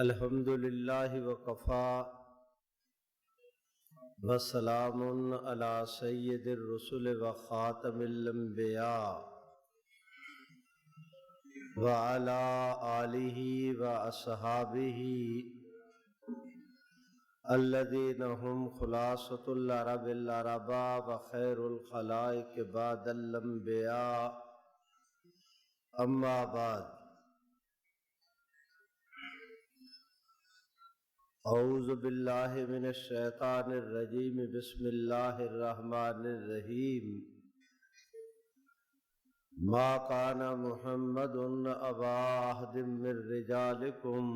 الحمد للہ وکفى وسلام علی سید الرسل وخاتم الانبیاء وعلی آلہ واصحابہ الذین هم خلاصۃ العرب العرباء وخیر الخلائق بعد الانبیاء اما بعد اعوذ باللہ من الشیطان الرجیم بسم اللہ الرحمن الرحیم ما کان محمد ابا احد من رجالکم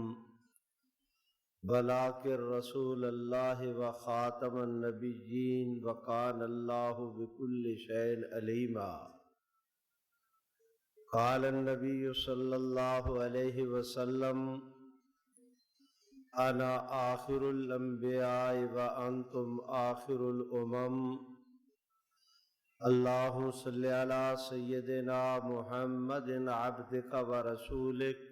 ولکن رسول اللہ وخاتم النبیین وکان اللہ بکل شیء علیما قال النبی صلی اللہ علیہ وسلم انا آخر الانبیاء وانتم آخر الامم اللہم صلی علی سیدنا محمد عبدک ورسولک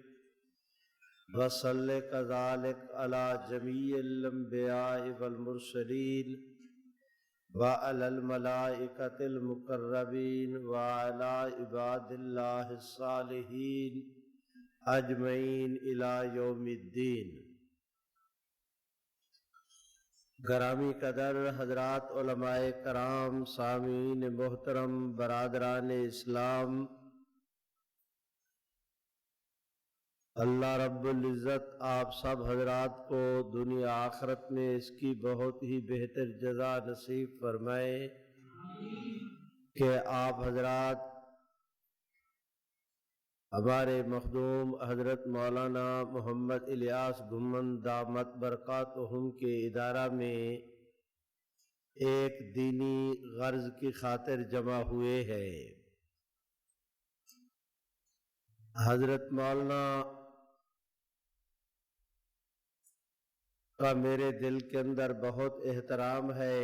وصلی کذالک علی جمیع الانبیاء والمرسلین وعلی الملائکۃ المقربین وعلی عباد اللہ الصالحین اجمعین الی یوم الدین۔ گرامی قدر حضرات علماء کرام، سامعین محترم، برادران اسلام، اللہ رب العزت آپ سب حضرات کو دنیا آخرت میں اس کی بہت ہی بہتر جزا نصیب فرمائے کہ آپ حضرات ہمارے مخدوم حضرت مولانا محمد الیاس گھمن دامت برکاتہم کے ادارہ میں ایک دینی غرض کی خاطر جمع ہوئے ہیں۔ حضرت مولانا کا میرے دل کے اندر بہت احترام ہے،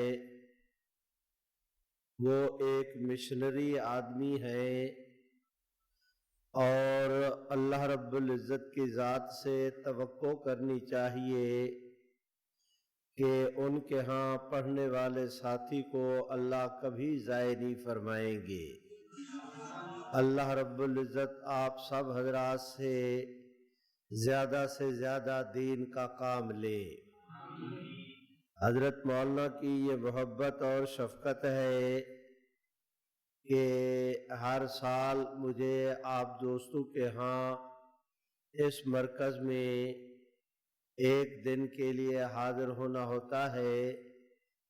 وہ ایک مشنری آدمی ہے اور اللہ رب العزت کی ذات سے توقع کرنی چاہیے کہ ان کے ہاں پڑھنے والے ساتھی کو اللہ کبھی ضائع نہیں فرمائیں گے۔ اللہ رب العزت آپ سب حضرات سے زیادہ دین کا کام لے۔ حضرت مولانا کی یہ محبت اور شفقت ہے کہ ہر سال مجھے آپ دوستوں کے ہاں اس مرکز میں ایک دن کے لیے حاضر ہونا ہوتا ہے۔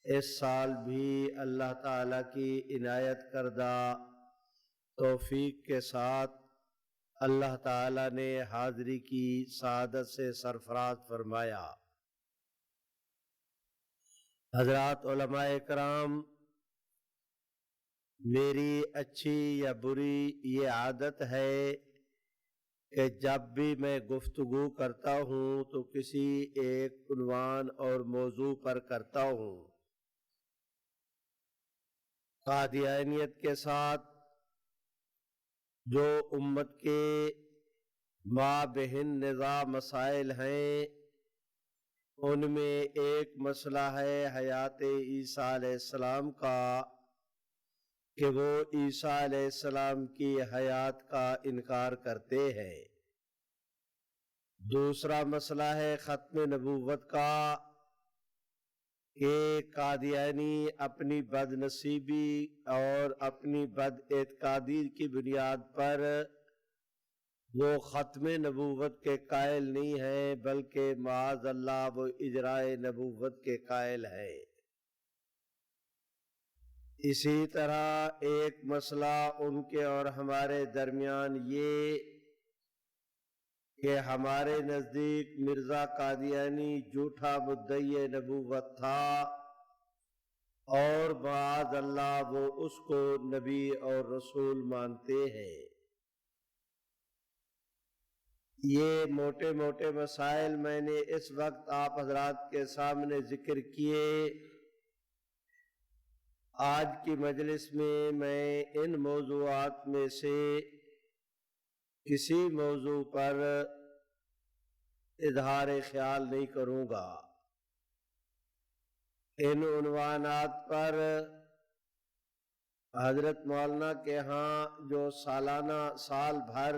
اس سال بھی اللہ تعالیٰ کی عنایت کردہ توفیق کے ساتھ اللہ تعالیٰ نے حاضری کی سعادت سے سرفراز فرمایا۔ حضرات علماء کرام، میری اچھی یا بری یہ عادت ہے کہ جب بھی میں گفتگو کرتا ہوں تو کسی ایک عنوان اور موضوع پر کرتا ہوں۔ قادیانیت کے ساتھ جو امت کے مابین نزاع مسائل ہیں ان میں ایک مسئلہ ہے حیات عیسیٰ علیہ السلام کا، کہ وہ عیسیٰ علیہ السلام کی حیات کا انکار کرتے ہیں۔ دوسرا مسئلہ ہے ختم نبوت کا، کہ قادیانی اپنی بد نصیبی اور اپنی بد اعتقادی کی بنیاد پر وہ ختم نبوت کے قائل نہیں ہیں، بلکہ معاذ اللہ وہ اجرائے نبوت کے قائل ہیں۔ اسی طرح ایک مسئلہ ان کے اور ہمارے درمیان یہ کہ ہمارے نزدیک مرزا قادیانی جھوٹا مدعی نبوت تھا اور معاذ اللہ وہ اس کو نبی اور رسول مانتے ہیں۔ یہ موٹے موٹے مسائل میں نے اس وقت آپ حضرات کے سامنے ذکر کیے۔ آج کی مجلس میں ان موضوعات میں سے کسی موضوع پر اظہار خیال نہیں کروں گا۔ ان عنوانات پر حضرت مولانا کے ہاں جو سالانہ سال بھر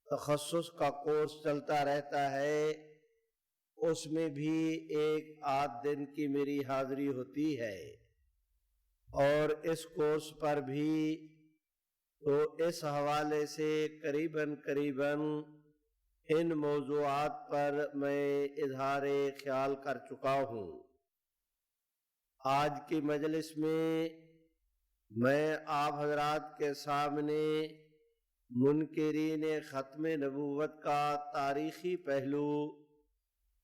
تخصص کا کورس چلتا رہتا ہے، اس میں بھی ایک آدھ دن کی میری حاضری ہوتی ہے، اور اس کورس پر بھی تو اس حوالے سے قریباً ان موضوعات پر میں اظہار خیال کر چکا ہوں۔ آج کی مجلس میں آپ حضرات کے سامنے منکرین ختم نبوت کا تاریخی پہلو،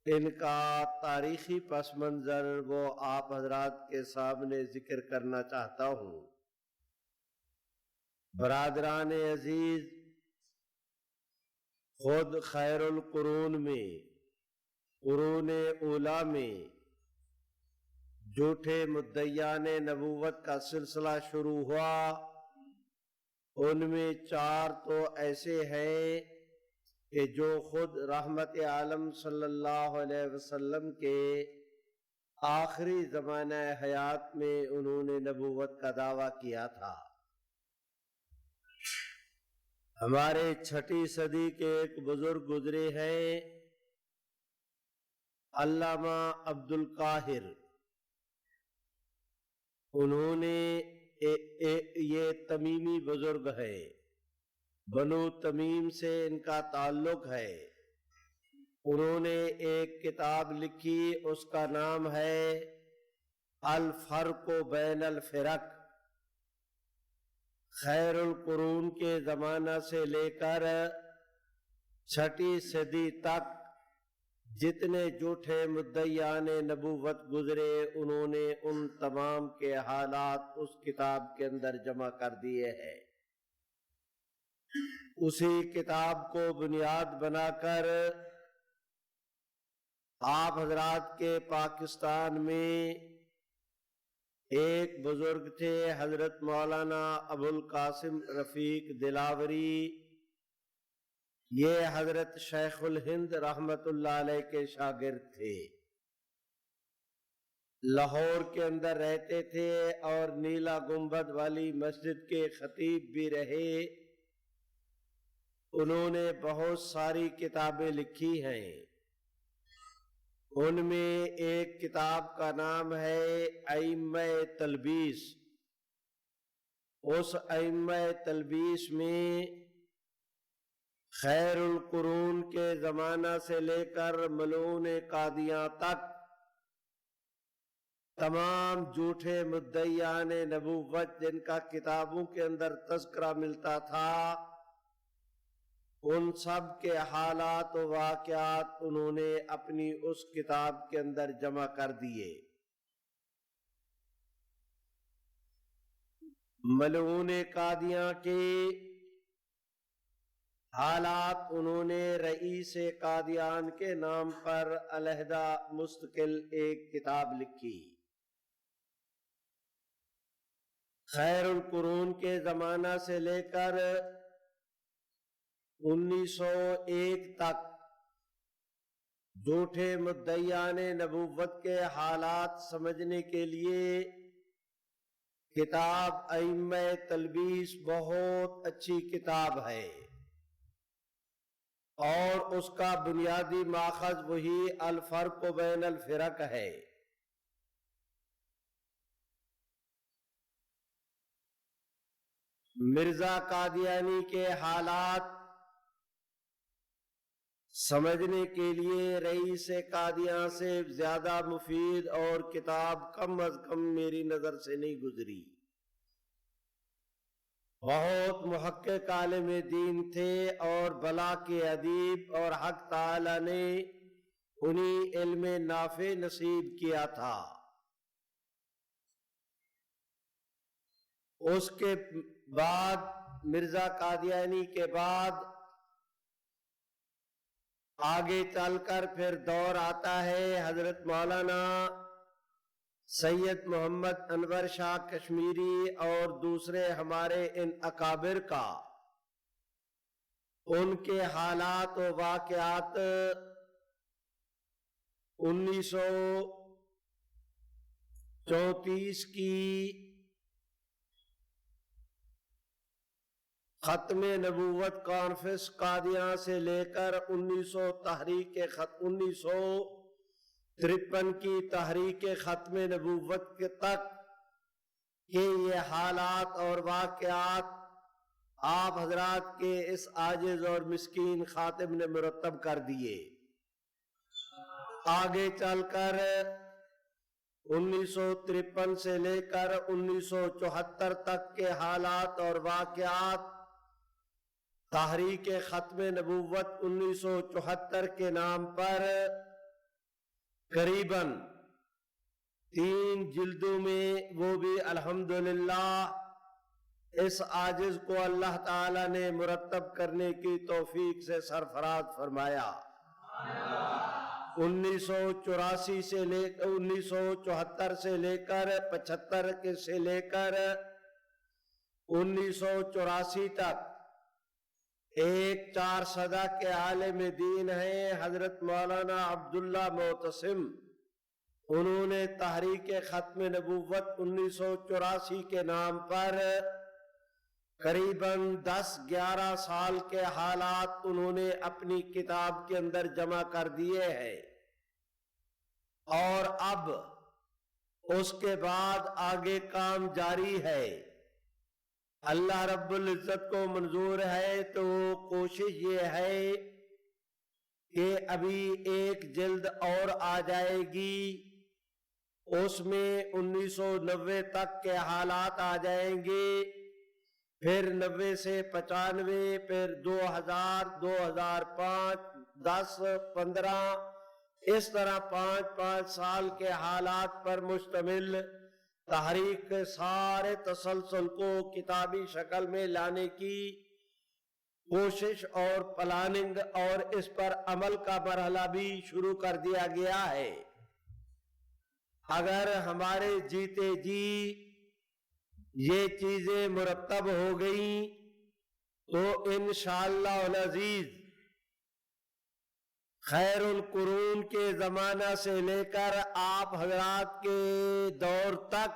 ان کا تاریخی پس منظر وہ آپ حضرات کے سامنے ذکر کرنا چاہتا ہوں۔ برادران عزیز، خود خیر القرون میں، قرون اولیٰ میں جھوٹے مدعیان نبوت کا سلسلہ شروع ہوا، ان میں 4 تو ایسے ہیں کہ جو خود رحمت عالم صلی اللہ علیہ وسلم کے آخری زمانہ حیات میں انہوں نے نبوت کا دعویٰ کیا تھا۔ ہمارے 6 صدی کے ایک بزرگ گزرے ہیں، علامہ عبد القاہر۔ انہوں نے یہ تمیمی بزرگ ہے، بنو تمیم سے ان کا تعلق ہے۔ انہوں نے ایک کتاب لکھی، اس کا نام ہے الفرق بین الفرق۔ خیر القرون کے زمانہ سے لے کر 6 صدی تک جتنے جھوٹے مدعیان نبوت گزرے، انہوں نے ان تمام کے حالات اس کتاب کے اندر جمع کر دیے ہیں۔ اسی کتاب کو بنیاد بنا کر آپ حضرات کے پاکستان میں ایک بزرگ تھے، حضرت مولانا ابو القاسم رفیق دلاوری۔ یہ حضرت شیخ الہند رحمت اللہ علیہ کے شاگرد تھے، لاہور کے اندر رہتے تھے اور نیلا گنبد والی مسجد کے خطیب بھی رہے۔ انہوں نے بہت ساری کتابیں لکھی ہیں، ان میں ایک کتاب کا نام ہے ائمہ تلبیس۔ اس ائمہ تلبیس میں خیر القرون کے زمانہ سے لے کر ملعون قادیاں تک تمام جھوٹے مدعیان نبوت جن کا کتابوں کے اندر تذکرہ ملتا تھا، ان سب کے حالات و واقعات انہوں نے اپنی اس کتاب کے اندر جمع کر دیے۔ ملعون قادیاں کے حالات انہوں نے رئیس قادیان کے نام پر علیحدہ مستقل ایک کتاب لکھی۔ خیر القرون کے زمانہ سے لے کر 1901 تک جھوٹے مدعیان نبوت کے حالات سمجھنے کے لیے کتاب ائمہ تلبیس بہت اچھی کتاب ہے، اور اس کا بنیادی ماخذ وہی الفرق بین الفرق ہے۔ مرزا قادیانی کے حالات سمجھنے کے لیے رئیس قادیاں سے زیادہ مفید اور کتاب کم از کم میری نظر سے نہیں گزری۔ بہت محقق عالم دین تھے اور بلا کے ادیب، اور حق تعالی نے انہیں علم نافع نصیب کیا تھا۔ اس کے بعد مرزا قادیانی کے بعد آگے چل کر پھر دور آتا ہے حضرت مولانا سید محمد انور شاہ کشمیری اور دوسرے ہمارے ان اکابر کا۔ ان کے حالات و واقعات 1934 کی ختم نبوت کانفرنس قادیاں سے لے کر 1953 کی تحریک ختم نبوت کے تک کہ یہ حالات اور واقعات آپ حضرات کے اس عاجز اور مسکین خاتم نے مرتب کر دیے۔ آگے چل کر 1953 سے لے کر 1974 تک کے حالات اور واقعات تحریک ختم نبوت 1974 کے نام پر قریباً 3 جلدوں میں، وہ بھی الحمدللہ اس عاجز کو اللہ تعالی نے مرتب کرنے کی توفیق سے سرفراز فرمایا۔ 1974 سے لے کر 75 سے لے کر 1984 تک ایک 4 صدی کے عالم دین ہیں حضرت مولانا عبداللہ معتصم۔ انہوں نے تحریک ختم نبوت 1984 کے نام پر قریباً 10-11 سال کے حالات انہوں نے اپنی کتاب کے اندر جمع کر دیے ہیں، اور اب اس کے بعد آگے کام جاری ہے۔ اللہ رب العزت کو منظور ہے تو کوشش یہ ہے کہ ابھی ایک جلد اور آ جائے گی، اس میں 1990 تک کے حالات آ جائیں گے، پھر 90 سے 95، پھر 2000، 2005، 10، 15، اس طرح 5 سال کے حالات پر مشتمل تحریک کے سارے تسلسل کو کتابی شکل میں لانے کی کوشش اور پلاننگ اور اس پر عمل کا مرحلہ بھی شروع کر دیا گیا ہے۔ اگر ہمارے جیتے جی یہ چیزیں مرتب ہو گئیں تو انشاءاللہ العزیز خیر القرون کے زمانہ سے لے کر آپ حضرات کے دور تک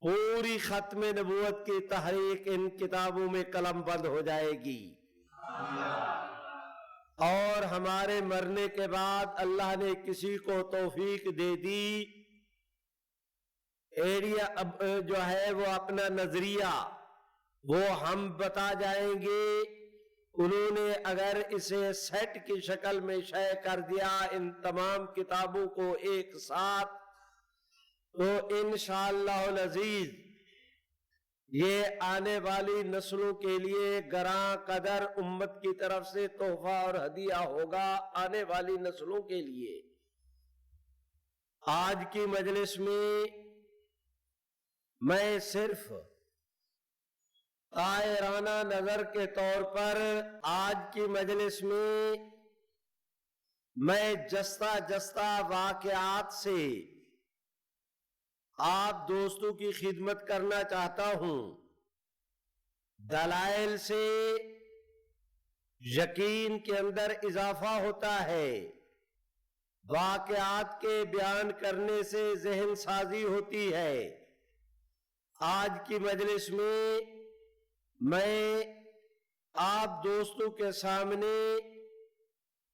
پوری ختم نبوت کی تحریک ان کتابوں میں قلم بند ہو جائے گی، اور ہمارے مرنے کے بعد اللہ نے کسی کو توفیق دے دی، ایریا جو ہے وہ اپنا نظریہ وہ ہم بتا جائیں گے، انہوں نے اگر اسے سیٹ کی شکل میں شائع کر دیا ان تمام کتابوں کو ایک ساتھ، تو انشاءاللہ العزیز یہ آنے والی نسلوں کے لیے گراں قدر امت کی طرف سے تحفہ اور ہدیہ ہوگا، آنے والی نسلوں کے لیے۔ آج کی مجلس میں میں صرف طائرانہ نظر کے طور پر آج کی مجلس میں میں جستہ واقعات سے آپ دوستوں کی خدمت کرنا چاہتا ہوں۔ دلائل سے یقین کے اندر اضافہ ہوتا ہے، واقعات کے بیان کرنے سے ذہن سازی ہوتی ہے۔ آج کی مجلس میں آپ دوستوں کے سامنے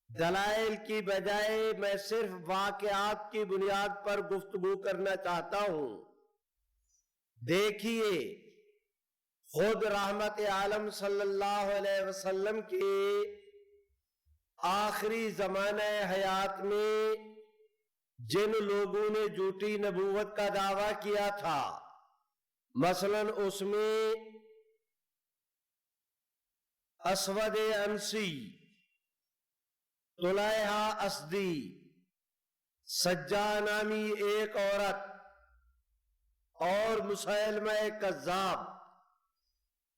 دلائل کی بجائے میں صرف واقعات کی بنیاد پر گفتگو کرنا چاہتا ہوں۔ دیکھیے، خود رحمت عالم صلی اللہ علیہ وسلم کے آخری زمانہ حیات میں جن لوگوں نے جھوٹی نبوت کا دعویٰ کیا تھا، مثلاً اس میں اسود انسی، طلحہ اسدی، سجا نامی ایک عورت اور مسیلمہ کذاب،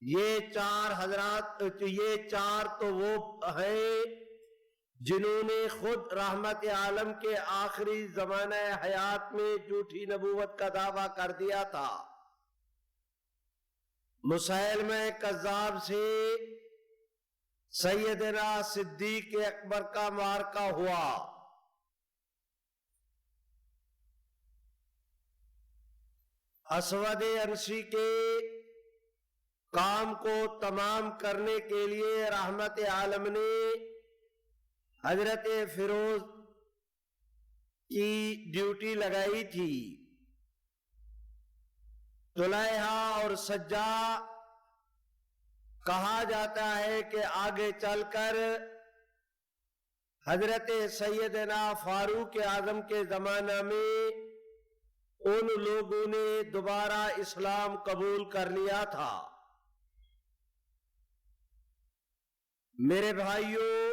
یہ 4 حضرات، یہ 4 تو وہ ہیں جنہوں نے خود رحمت عالم کے آخری زمانہ حیات میں جھوٹی نبوت کا دعویٰ کر دیا تھا۔ مسیلمہ کذاب سے سیدنا صدیق اکبر کا معرکہ ہوا۔ اسود عنسی کے کام کو تمام کرنے کے لیے رحمت عالم نے حضرت فیروز کی ڈیوٹی لگائی تھی۔ طلحہ اور سجا کہا جاتا ہے کہ آگے چل کر حضرت سیدنا فاروق اعظم کے زمانہ میں ان لوگوں نے دوبارہ اسلام قبول کر لیا تھا۔ میرے بھائیوں،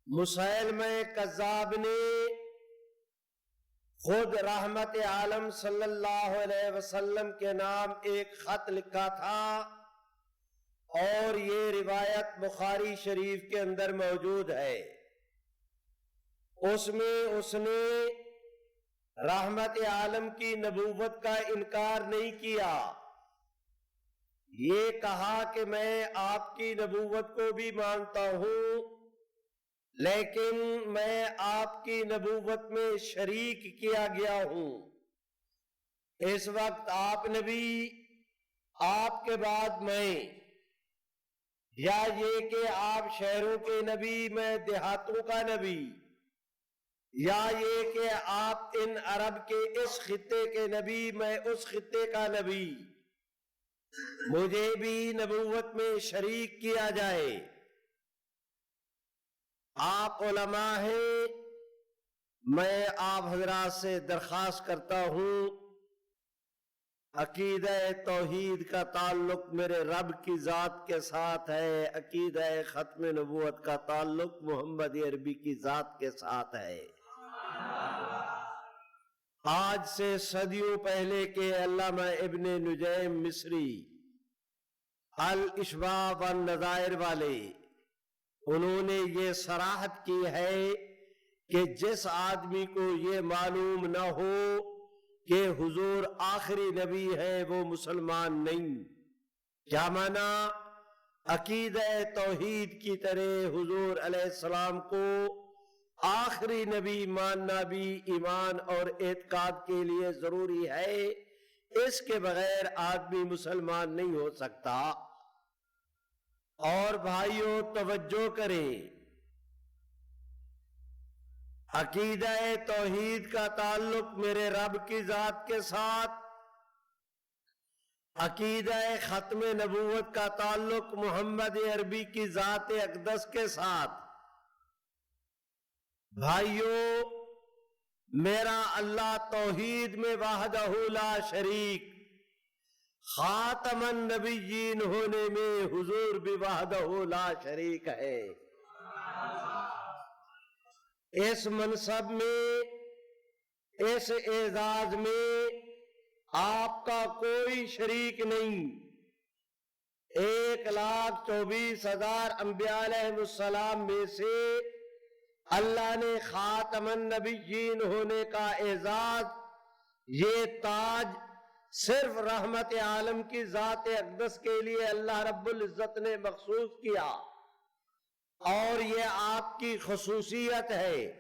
مسیلمہ کذاب نے خود رحمت عالم صلی اللہ علیہ وسلم کے نام ایک خط لکھا تھا، اور یہ روایت بخاری شریف کے اندر موجود ہے۔ اس میں اس نے رحمت عالم کی نبوت کا انکار نہیں کیا، یہ کہا کہ میں آپ کی نبوت کو بھی مانتا ہوں، لیکن میں آپ کی نبوت میں شریک کیا گیا ہوں۔ اس وقت آپ نبی، آپ کے بعد میں، یا یہ کہ آپ شہروں کے نبی، میں دیہاتوں کا نبی، یا یہ کہ آپ ان عرب کے اس خطے کے نبی، میں اس خطے کا نبی، مجھے بھی نبوت میں شریک کیا جائے۔ آپ علماء ہیں، میں آپ حضرات سے درخواست کرتا ہوں، عقیدہ توحید کا تعلق میرے رب کی ذات کے ساتھ ہے، عقیدہ ختم نبوت کا تعلق محمد عربی کی ذات کے ساتھ ہے۔ آج سے صدیوں پہلے کے علامہ ابن نجیم مصری، الاشباع والنظائر والے، انہوں نے یہ صراحت کی ہے کہ جس آدمی کو یہ معلوم نہ ہو کہ حضور آخری نبی ہے، وہ مسلمان نہیں۔ کیا معنی؟ عقیدہ توحید کی طرح حضور علیہ السلام کو آخری نبی ماننا بھی ایمان اور اعتقاد کے لیے ضروری ہے، اس کے بغیر آدمی مسلمان نہیں ہو سکتا۔ اور بھائیوں توجہ کریں، عقیدہ توحید کا تعلق میرے رب کی ذات کے ساتھ، عقیدہ ختم نبوت کا تعلق محمد عربی کی ذات اقدس کے ساتھ۔ بھائیوں، میرا اللہ توحید میں وحدہ لا شریک، خاتم النبیین ہونے میں حضور بھی وحدہ لا شریک ہے۔ اس منصب میں، اس اعزاز میں آپ کا کوئی شریک نہیں۔ 1,24,000 انبیاء علیہ السلام میں سے اللہ نے خاتم النبیین ہونے کا اعزاز، یہ تاج صرف رحمت عالم کی ذات اقدس کے لیے اللہ رب العزت نے مخصوص کیا، اور یہ آپ کی خصوصیت ہے۔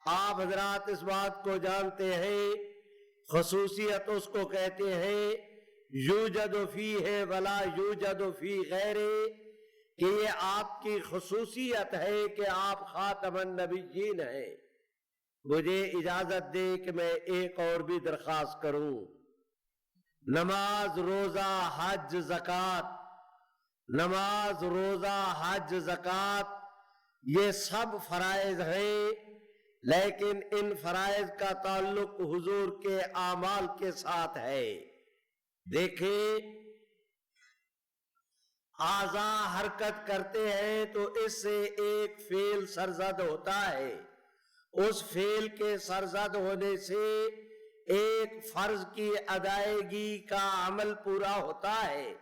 آپ حضرات اس بات کو جانتے ہیں، خصوصیت اس کو کہتے ہیں یوجد فیہ ولا یوجد فی غیرہ، کہ یہ آپ کی خصوصیت ہے کہ آپ خاتم النبیین ہیں۔ مجھے اجازت دے کہ میں ایک اور بھی درخواست کروں۔ نماز، روزہ، حج، زکوٰۃ، نماز، روزہ، حج، زکوٰۃ، یہ سب فرائض ہیں، لیکن ان فرائض کا تعلق حضور کے اعمال کے ساتھ ہے۔ دیکھیں، اعضاء حرکت کرتے ہیں تو اس سے ایک فعل سرزد ہوتا ہے، اس فعل کے سرزد ہونے سے ایک فرض کی ادائیگی کا عمل پورا ہوتا ہے۔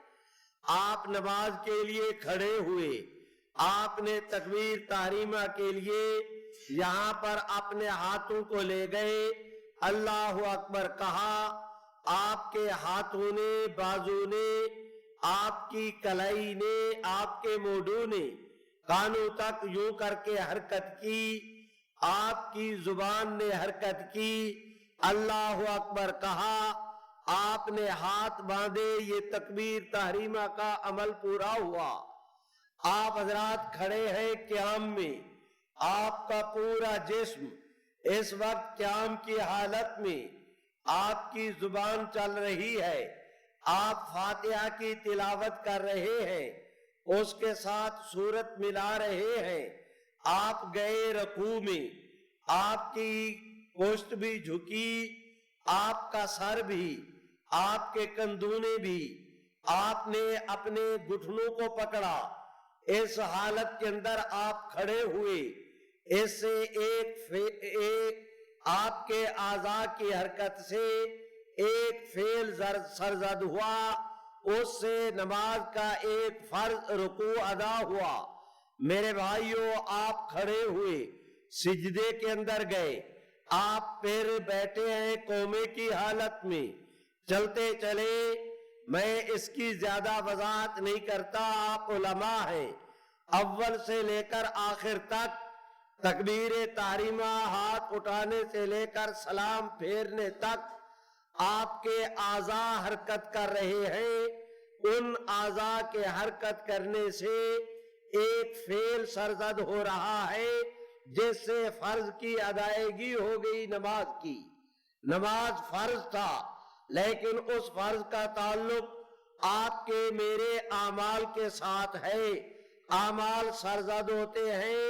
آپ نماز کے لیے کھڑے ہوئے، آپ نے تکبیر تحریمہ کے لیے یہاں پر اپنے ہاتھوں کو لے گئے، اللہ اکبر کہا، آپ کے ہاتھوں نے، بازو نے آپ کی کلائی نے، آپ کے موڈوں نے کانوں تک یوں کر کے حرکت کی، آپ کی زبان نے حرکت کی، اللہ اکبر کہا، آپ نے ہاتھ باندھے، یہ تکبیر تحریمہ کا عمل پورا ہوا۔ آپ حضرات کھڑے ہیں قیام میں، آپ کا پورا جسم اس وقت قیام کی حالت میں، آپ کی زبان چل رہی ہے، آپ فاتحہ کی تلاوت کر رہے ہیں، اس کے ساتھ سورت ملا رہے ہیں، آپ گئے رکوع میں، آپ کی پشت بھی جھکی، آپ کا سر بھی، آپ کے کندونے بھی، آپ نے اپنے گھٹنوں کو پکڑا، اس حالت کے اندر آپ کھڑے ہوئے، اس سے ایک آپ کے اعضاء کی حرکت سے ایک فعل سرزد ہوا، اس سے نماز کا ایک فرض رکوع ادا ہوا۔ میرے بھائیوں، آپ کھڑے ہوئے سجدے کے اندر گئے، آپ پھر بیٹھے ہیں قومے کی حالت میں، چلتے چلے، میں اس کی زیادہ وضاحت نہیں کرتا، آپ علماء ہیں، اول سے لے کر آخر تک تکبیر تحریمہ ہاتھ اٹھانے سے لے کر سلام پھیرنے تک آپ کے اعضاء حرکت کر رہے ہیں، ان اعضاء کے حرکت کرنے سے ایک فعل سرزد ہو رہا ہے جس سے فرض کی ادائیگی ہو گئی نماز کی۔ نماز فرض تھا، لیکن اس فرض کا تعلق آپ کے میرے اعمال کے ساتھ ہے، اعمال سرزد ہوتے ہیں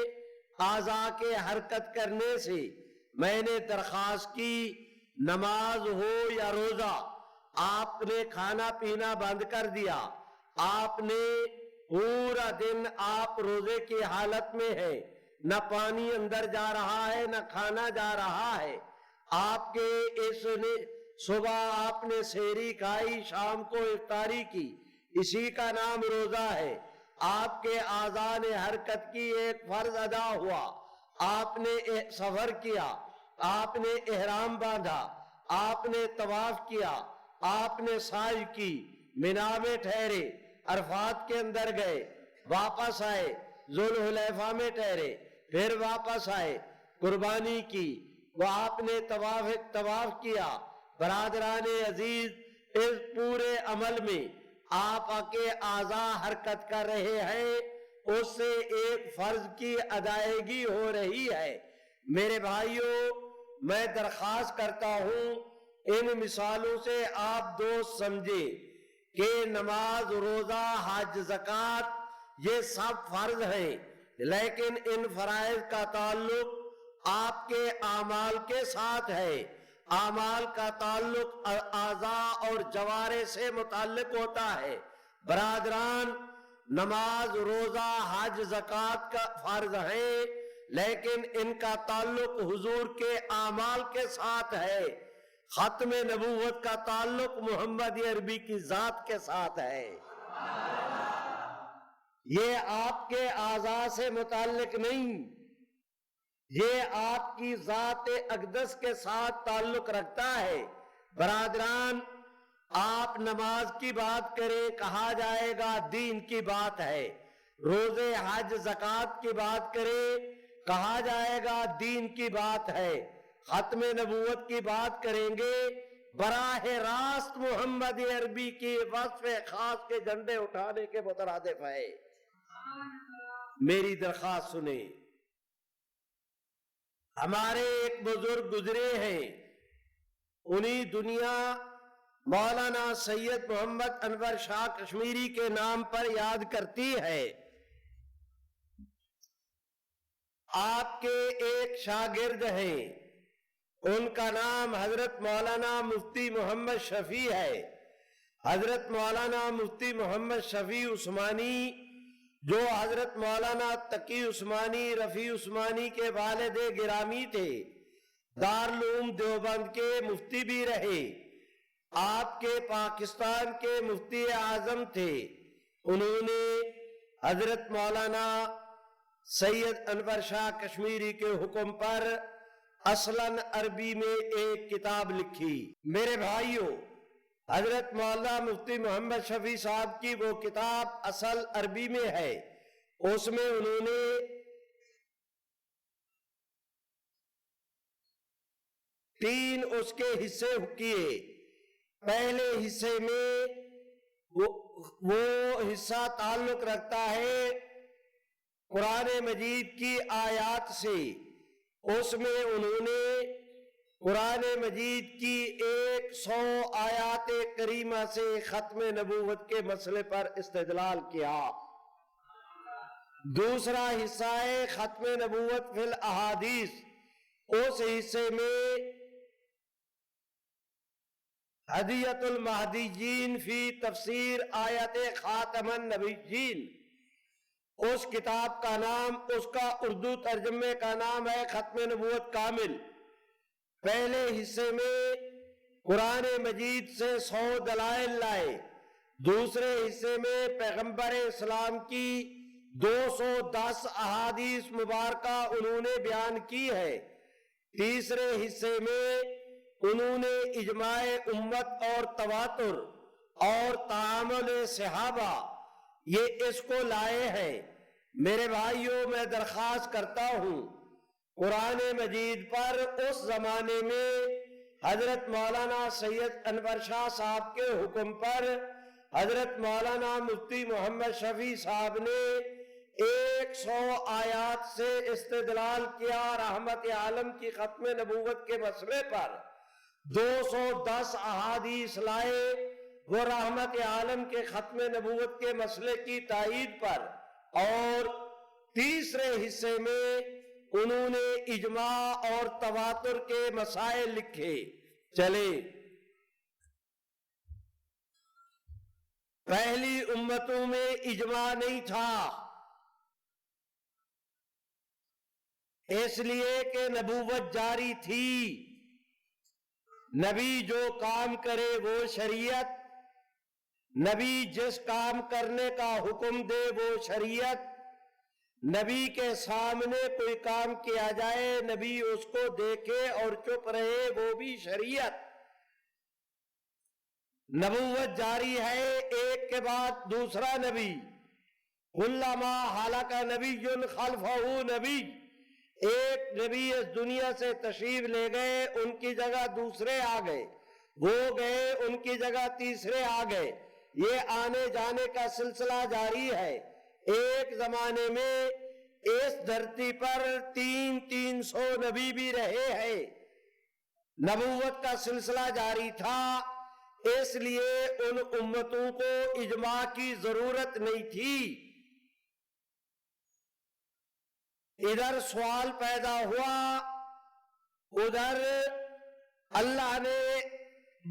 اعضاء کے حرکت کرنے سے۔ میں نے درخواست کی، نماز ہو یا روزہ، آپ نے کھانا پینا بند کر دیا، آپ نے پورا دن آپ روزے کی حالت میں ہیں، نہ پانی اندر جا رہا ہے نہ کھانا جا رہا ہے، آپ کے اس نے صبح آپ نے سحری کھائی، شام کو افطاری کی، اسی کا نام روزہ ہے، آپ کے اعضاء نے حرکت کی، ایک فرض ادا ہوا، آپ نے سفر کیا، آپ نے احرام باندھا، آپ نے طواف کیا، آپ نے سعی کی، منا میں ٹھہرے، عرفات کے اندر گئے، واپس آئے، ذوالحلیفہ میں ٹھہرے، پھر واپس آئے، قربانی کی، وہ آپ نے طواف کیا۔ برادران عزیز، اس پورے عمل میں آپ کے اعضاء حرکت کر رہے ہیں، اس سے ایک فرض کی ادائیگی ہو رہی ہے۔ میرے بھائیوں، میں درخواست کرتا ہوں ان مثالوں سے آپ دوست سمجھے کہ نماز، روزہ، حج، زکوٰۃ یہ سب فرض ہیں، لیکن ان فرائض کا تعلق آپ کے اعمال کے ساتھ ہے، اعمال کا تعلق اعضاء اور جوارح سے متعلق ہوتا ہے۔ برادران، نماز، روزہ، حج، زکوٰۃ کا فرض ہے، لیکن ان کا تعلق حضور کے اعمال کے ساتھ ہے، ختم نبوت کا تعلق محمد عربی کی ذات کے ساتھ ہے، یہ آپ کے اعضاء سے متعلق نہیں، یہ آپ کی ذات اقدس کے ساتھ تعلق رکھتا ہے۔ برادران، آپ نماز کی بات کریں، کہا جائے گا دین کی بات ہے، روزے، حج، زکوٰۃ کی بات کریں، کہا جائے گا دین کی بات ہے، ختم نبوت کی بات کریں گے، براہ راست محمد عربی کی وصف خاص کے جھنڈے اٹھانے کے مترادف ہے۔ میری درخواست سنیں، ہمارے ایک بزرگ گزرے ہیں، انہی دنیا مولانا سید محمد انور شاہ کشمیری کے نام پر یاد کرتی ہے۔ آپ کے ایک شاگرد ہیں، ان کا نام حضرت مولانا مفتی محمد شفیع ہے۔ حضرت مولانا مفتی محمد شفیع عثمانی، جو حضرت مولانا تقی عثمانی رفیع عثمانی کے والد گرامی تھے، دارالعلوم دیوبند کے مفتی بھی رہے، آپ کے پاکستان کے مفتی اعظم تھے، انہوں نے حضرت مولانا سید انور شاہ کشمیری کے حکم پر اصلاً عربی میں ایک کتاب لکھی۔ میرے بھائیوں، حضرت مولانا مفتی محمد شفیع صاحب کی وہ کتاب اصل عربی میں ہے، اس میں انہوں نے تین اس کے حصے کیے۔ پہلے حصے میں وہ حصہ تعلق رکھتا ہے قرآن مجید کی آیات سے، اس میں انہوں نے قرآن مجید کی 100 آیات کریمہ سے ختم نبوت کے مسئلے پر استدلال کیا۔ دوسرا حصہ ہے ختم نبوت فی الاحادیث، اس حصے میں ہدیۃ المہدیین فی تفسیر آیت خاتم النبیین، اس کتاب کا نام، اس کا اردو ترجمے کا نام ہے ختم نبوت کامل۔ پہلے حصے میں قرآن مجید سے 100 دلائل لائے، دوسرے حصے میں پیغمبر اسلام کی 210 احادیث مبارکہ انہوں نے بیان کی ہے، تیسرے حصے میں انہوں نے اجماع امت اور تواتر اور تعامل صحابہ یہ اس کو لائے ہیں۔ میرے بھائیوں، میں درخواست کرتا ہوں قرآن مجید پر اس زمانے میں حضرت مولانا سید انور شاہ صاحب کے حکم پر حضرت مولانا مفتی محمد شفیع صاحب نے 100 آیات سے استدلال کیا، رحمت عالم کی ختم نبوت کے مسئلے پر 210 احادیث لائے، وہ رحمت عالم کے ختم نبوت کے مسئلے کی تائید پر، اور تیسرے حصے میں انہوں نے اجماع اور تواتر کے مسائل لکھے۔ چلے، پہلی امتوں میں اجماع نہیں تھا، اس لیے کہ نبوت جاری تھی، نبی جو کام کرے وہ شریعت، نبی جس کام کرنے کا حکم دے وہ شریعت، نبی کے سامنے کوئی کام کیا جائے نبی اس کو دیکھے اور چپ رہے وہ بھی شریعت۔ نبوت جاری ہے، ایک کے بعد دوسرا نبی، کلما ہلک نبی خلفہ نبی، ایک نبی اس دنیا سے تشریف لے گئے، ان کی جگہ دوسرے آ گئے، وہ گئے ان کی جگہ تیسرے آ گئے، یہ آنے جانے کا سلسلہ جاری ہے۔ ایک زمانے میں اس دھرتی پر 300 نبی بھی رہے ہیں، نبوت کا سلسلہ جاری تھا، اس لیے ان امتوں کو اجماع کی ضرورت نہیں تھی۔ ادھر سوال پیدا ہوا، ادھر اللہ نے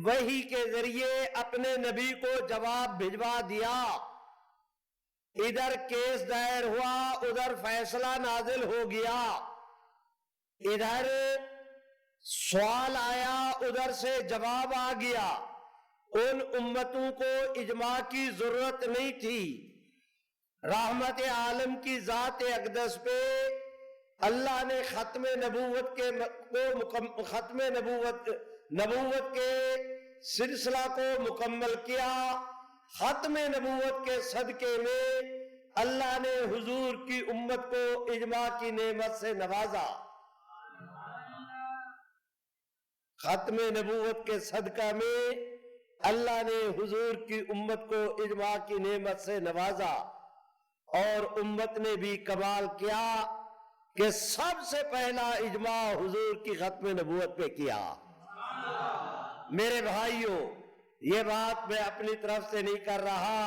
وحی کے ذریعے اپنے نبی کو جواب بھجوا دیا، ادھر کیس دائر ہوا، ادھر فیصلہ نازل ہو گیا، ادھر سوال آیا، ادھر سے جواب آ گیا۔ ان امتوں کو اجماع کی ضرورت نہیں تھی، رحمت عالم کی ذات اقدس پہ اللہ نے ختم نبوت کے سلسلہ کو مکمل کیا۔ ختم نبوت کے صدقے میں اللہ نے حضور کی امت کو اجماع کی نعمت سے نوازا۔ ختم نبوت کے صدقہ میں اللہ نے حضور کی امت کو اجماع کی نعمت سے نوازا، اور امت نے بھی کمال کیا کہ سب سے پہلا اجماع حضور کی ختم نبوت پہ کیا۔ میرے بھائیوں، یہ بات میں اپنی طرف سے نہیں کر رہا،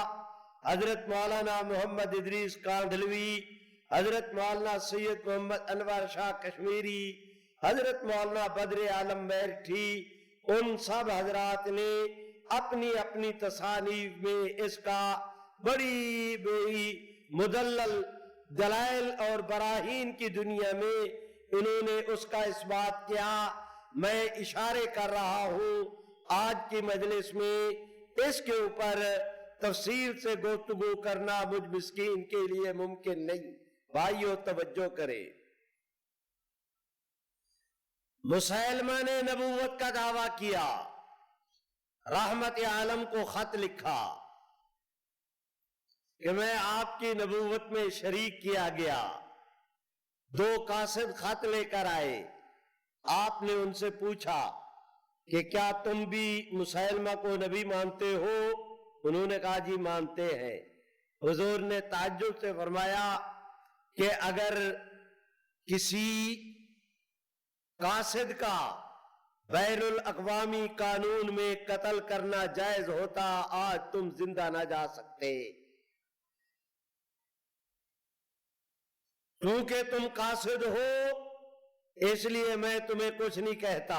حضرت مولانا محمد ادریس کاندھلوی، حضرت مولانا سید محمد انور شاہ کشمیری، حضرت مولانا بدر عالم میرٹھی، ان سب حضرات نے اپنی اپنی تصانیف میں اس کا بڑی بڑی مدلل دلائل اور براہین کی دنیا میں انہوں نے اس کا اثبات کیا۔ میں اشارے کر رہا ہوں، آج کی مجلس میں اس کے اوپر تفصیل سے گفتگو کرنا مجھ مسکین کے لیے ممکن نہیں۔ بھائیو توجہ کرے، مسیلمہ نے نبوت کا دعویٰ کیا، رحمت عالم کو خط لکھا کہ میں آپ کی نبوت میں شریک کیا گیا. 2 قاصد خط لے کر آئے. آپ نے ان سے پوچھا کہ کیا تم بھی مسیلمہ کو نبی مانتے ہو؟ انہوں نے کہا جی مانتے ہیں. حضور نے تعجب سے فرمایا کہ اگر کسی قاصد کا بین الاقوامی قانون میں قتل کرنا جائز ہوتا آج تم زندہ نہ جا سکتے. کیونکہ تم قاصد ہو اس لیے میں تمہیں کچھ نہیں کہتا.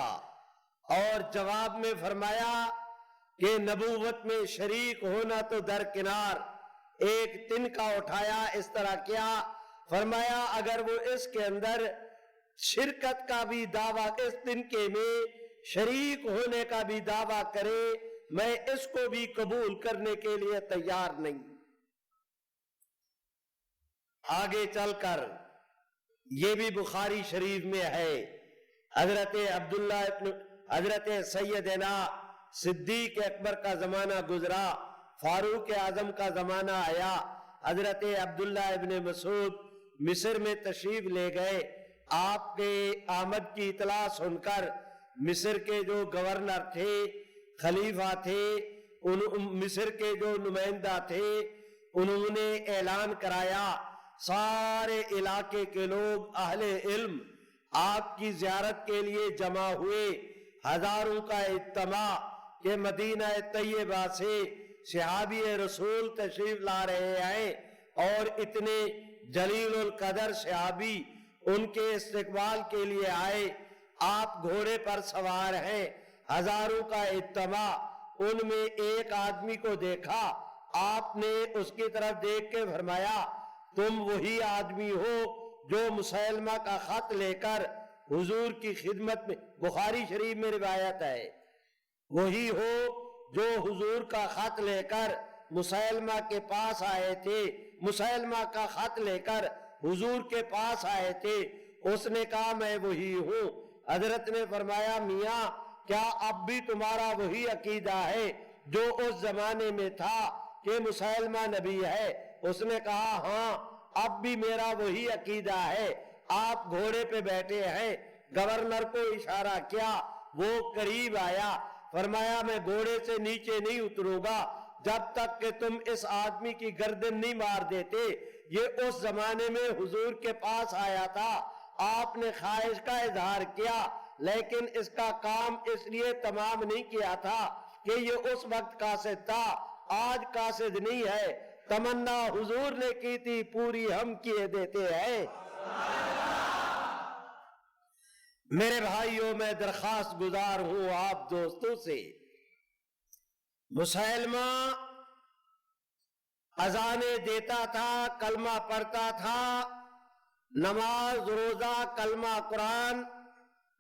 اور جواب میں فرمایا کہ نبوت میں شریک ہونا تو درکنار، ایک تنکا اٹھایا اس طرح کیا، فرمایا اگر وہ اس کے اندر شرکت کا بھی دعویٰ، اس تنکے میں شریک ہونے کا بھی دعویٰ کرے، میں اس کو بھی قبول کرنے کے لیے تیار نہیں. آگے چل کر یہ بھی بخاری شریف میں ہے، حضرت سیدنا صدیق اکبر کا زمانہ گزرا، فاروق اعظم کا زمانہ آیا، حضرت عبداللہ ابن مسعود مصر میں تشریف لے گئے. آپ کے آمد کی اطلاع سن کر مصر کے جو گورنر تھے، خلیفہ تھے، مصر کے جو نمائندہ تھے، انہوں نے اعلان کرایا سارے علاقے کے لوگ اہل علم آپ کی زیارت کے لیے جمع ہوئے. ہزاروں کا اجتماع کہ مدینہ طیبہ سے صحابی رسول تشریف لا رہے ہیں اور اتنے جلیل القدر صحابی ان کے استقبال کے لیے آئے. آپ گھوڑے پر سوار ہیں، ہزاروں کا اجتماع. ان میں ایک آدمی کو دیکھا، آپ نے اس کی طرف دیکھ کے فرمایا تم وہی آدمی ہو جو مسیلمہ کا خط لے کر حضور کی خدمت میں، بخاری شریف میں روایت ہے، وہی ہو جو حضور کا خط لے کر مسیلمہ کے پاس آئے تھے، مسیلمہ کا خط لے کر حضور کے پاس آئے تھے. اس نے کہا میں وہی ہوں. حضرت نے فرمایا میاں کیا اب بھی تمہارا وہی عقیدہ ہے جو اس زمانے میں تھا کہ مسیلمہ نبی ہے؟ اس نے کہا ہاں اب بھی میرا وہی عقیدہ ہے. آپ گھوڑے پہ بیٹھے ہیں، گورنر کو اشارہ کیا، وہ قریب آیا، فرمایا میں گھوڑے سے نیچے نہیں اتروں گا جب تک کہ تم اس آدمی کی گردن نہیں مار دیتے. یہ اس زمانے میں حضور کے پاس آیا تھا، آپ نے خواہش کا اظہار کیا لیکن اس کا کام اس لیے تمام نہیں کیا تھا کہ یہ اس وقت قاصد تھا، آج قاصد نہیں ہے. تمنا حضور نے کی تھی پوری ہم کیے دیتے ہیں. میرے بھائیوں میں درخواست گزار ہوں آپ دوستوں سے، مسیلمہ اذانیں دیتا تھا، کلمہ پڑھتا تھا، نماز روزہ کلمہ قرآن،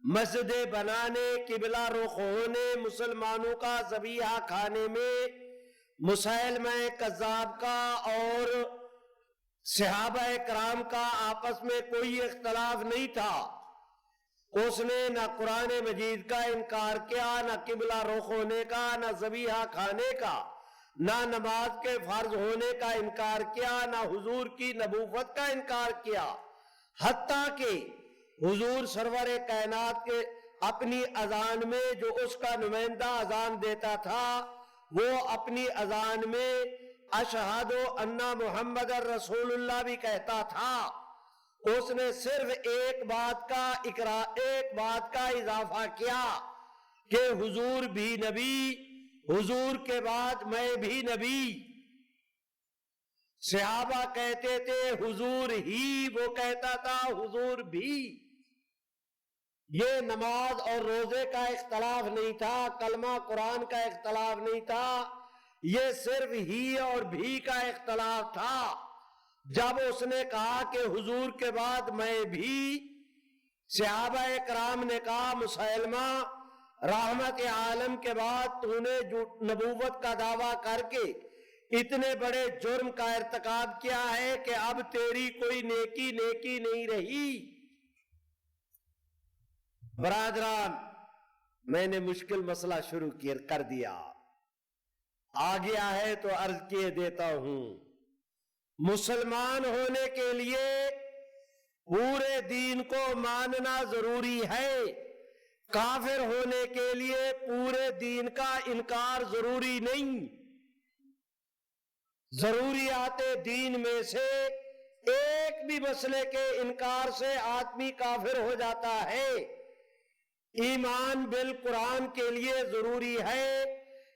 مسجدیں بنانے، قبلہ رخ ہونے، مسلمانوں کا ذبیحہ کھانے میں مسیلمہ کذاب کا اور صحابہ کرام کا آپس میں کوئی اختلاف نہیں تھا. اس نے نہ قرآن مجید کا انکار کیا، نہ قبلہ رخ ہونے کا، نہ ذبیحہ کھانے کا، نہ نماز کے فرض ہونے کا انکار کیا، نہ حضور کی نبوت کا انکار کیا. حتیٰ کہ حضور سرور کائنات کے اپنی اذان میں جو اس کا نمائندہ اذان دیتا تھا وہ اپنی اذان میں اشہد ان محمد رسول اللہ بھی کہتا تھا. اس نے صرف ایک بات کا اضافہ کیا کہ حضور بھی نبی، حضور کے بعد میں بھی نبی. صحابہ کہتے تھے حضور ہی، وہ کہتا تھا حضور بھی. یہ نماز اور روزے کا اختلاف نہیں تھا، کلمہ قرآن کا اختلاف نہیں تھا، یہ صرف ہی اور بھی کا اختلاف تھا. جب اس نے کہا کہ حضور کے بعد میں بھی، صحابہ کرام نے کہا مسیلمہ رحمت عالم کے بعد تو نے نبوت کا دعویٰ کر کے اتنے بڑے جرم کا ارتکاب کیا ہے کہ اب تیری کوئی نیکی نہیں رہی. برادران میں نے مشکل مسئلہ شروع کر دیا. آ گیا ہے تو عرض کیے دیتا ہوں۔ مسلمان ہونے کے لیے پورے دین کو ماننا ضروری ہے، کافر ہونے کے لیے پورے دین کا انکار ضروری نہیں۔ ضروریات دین میں سے ایک بھی مسئلے کے انکار سے آدمی کافر ہو جاتا ہے۔ ایمان بالقرآن کے لیے ضروری ہے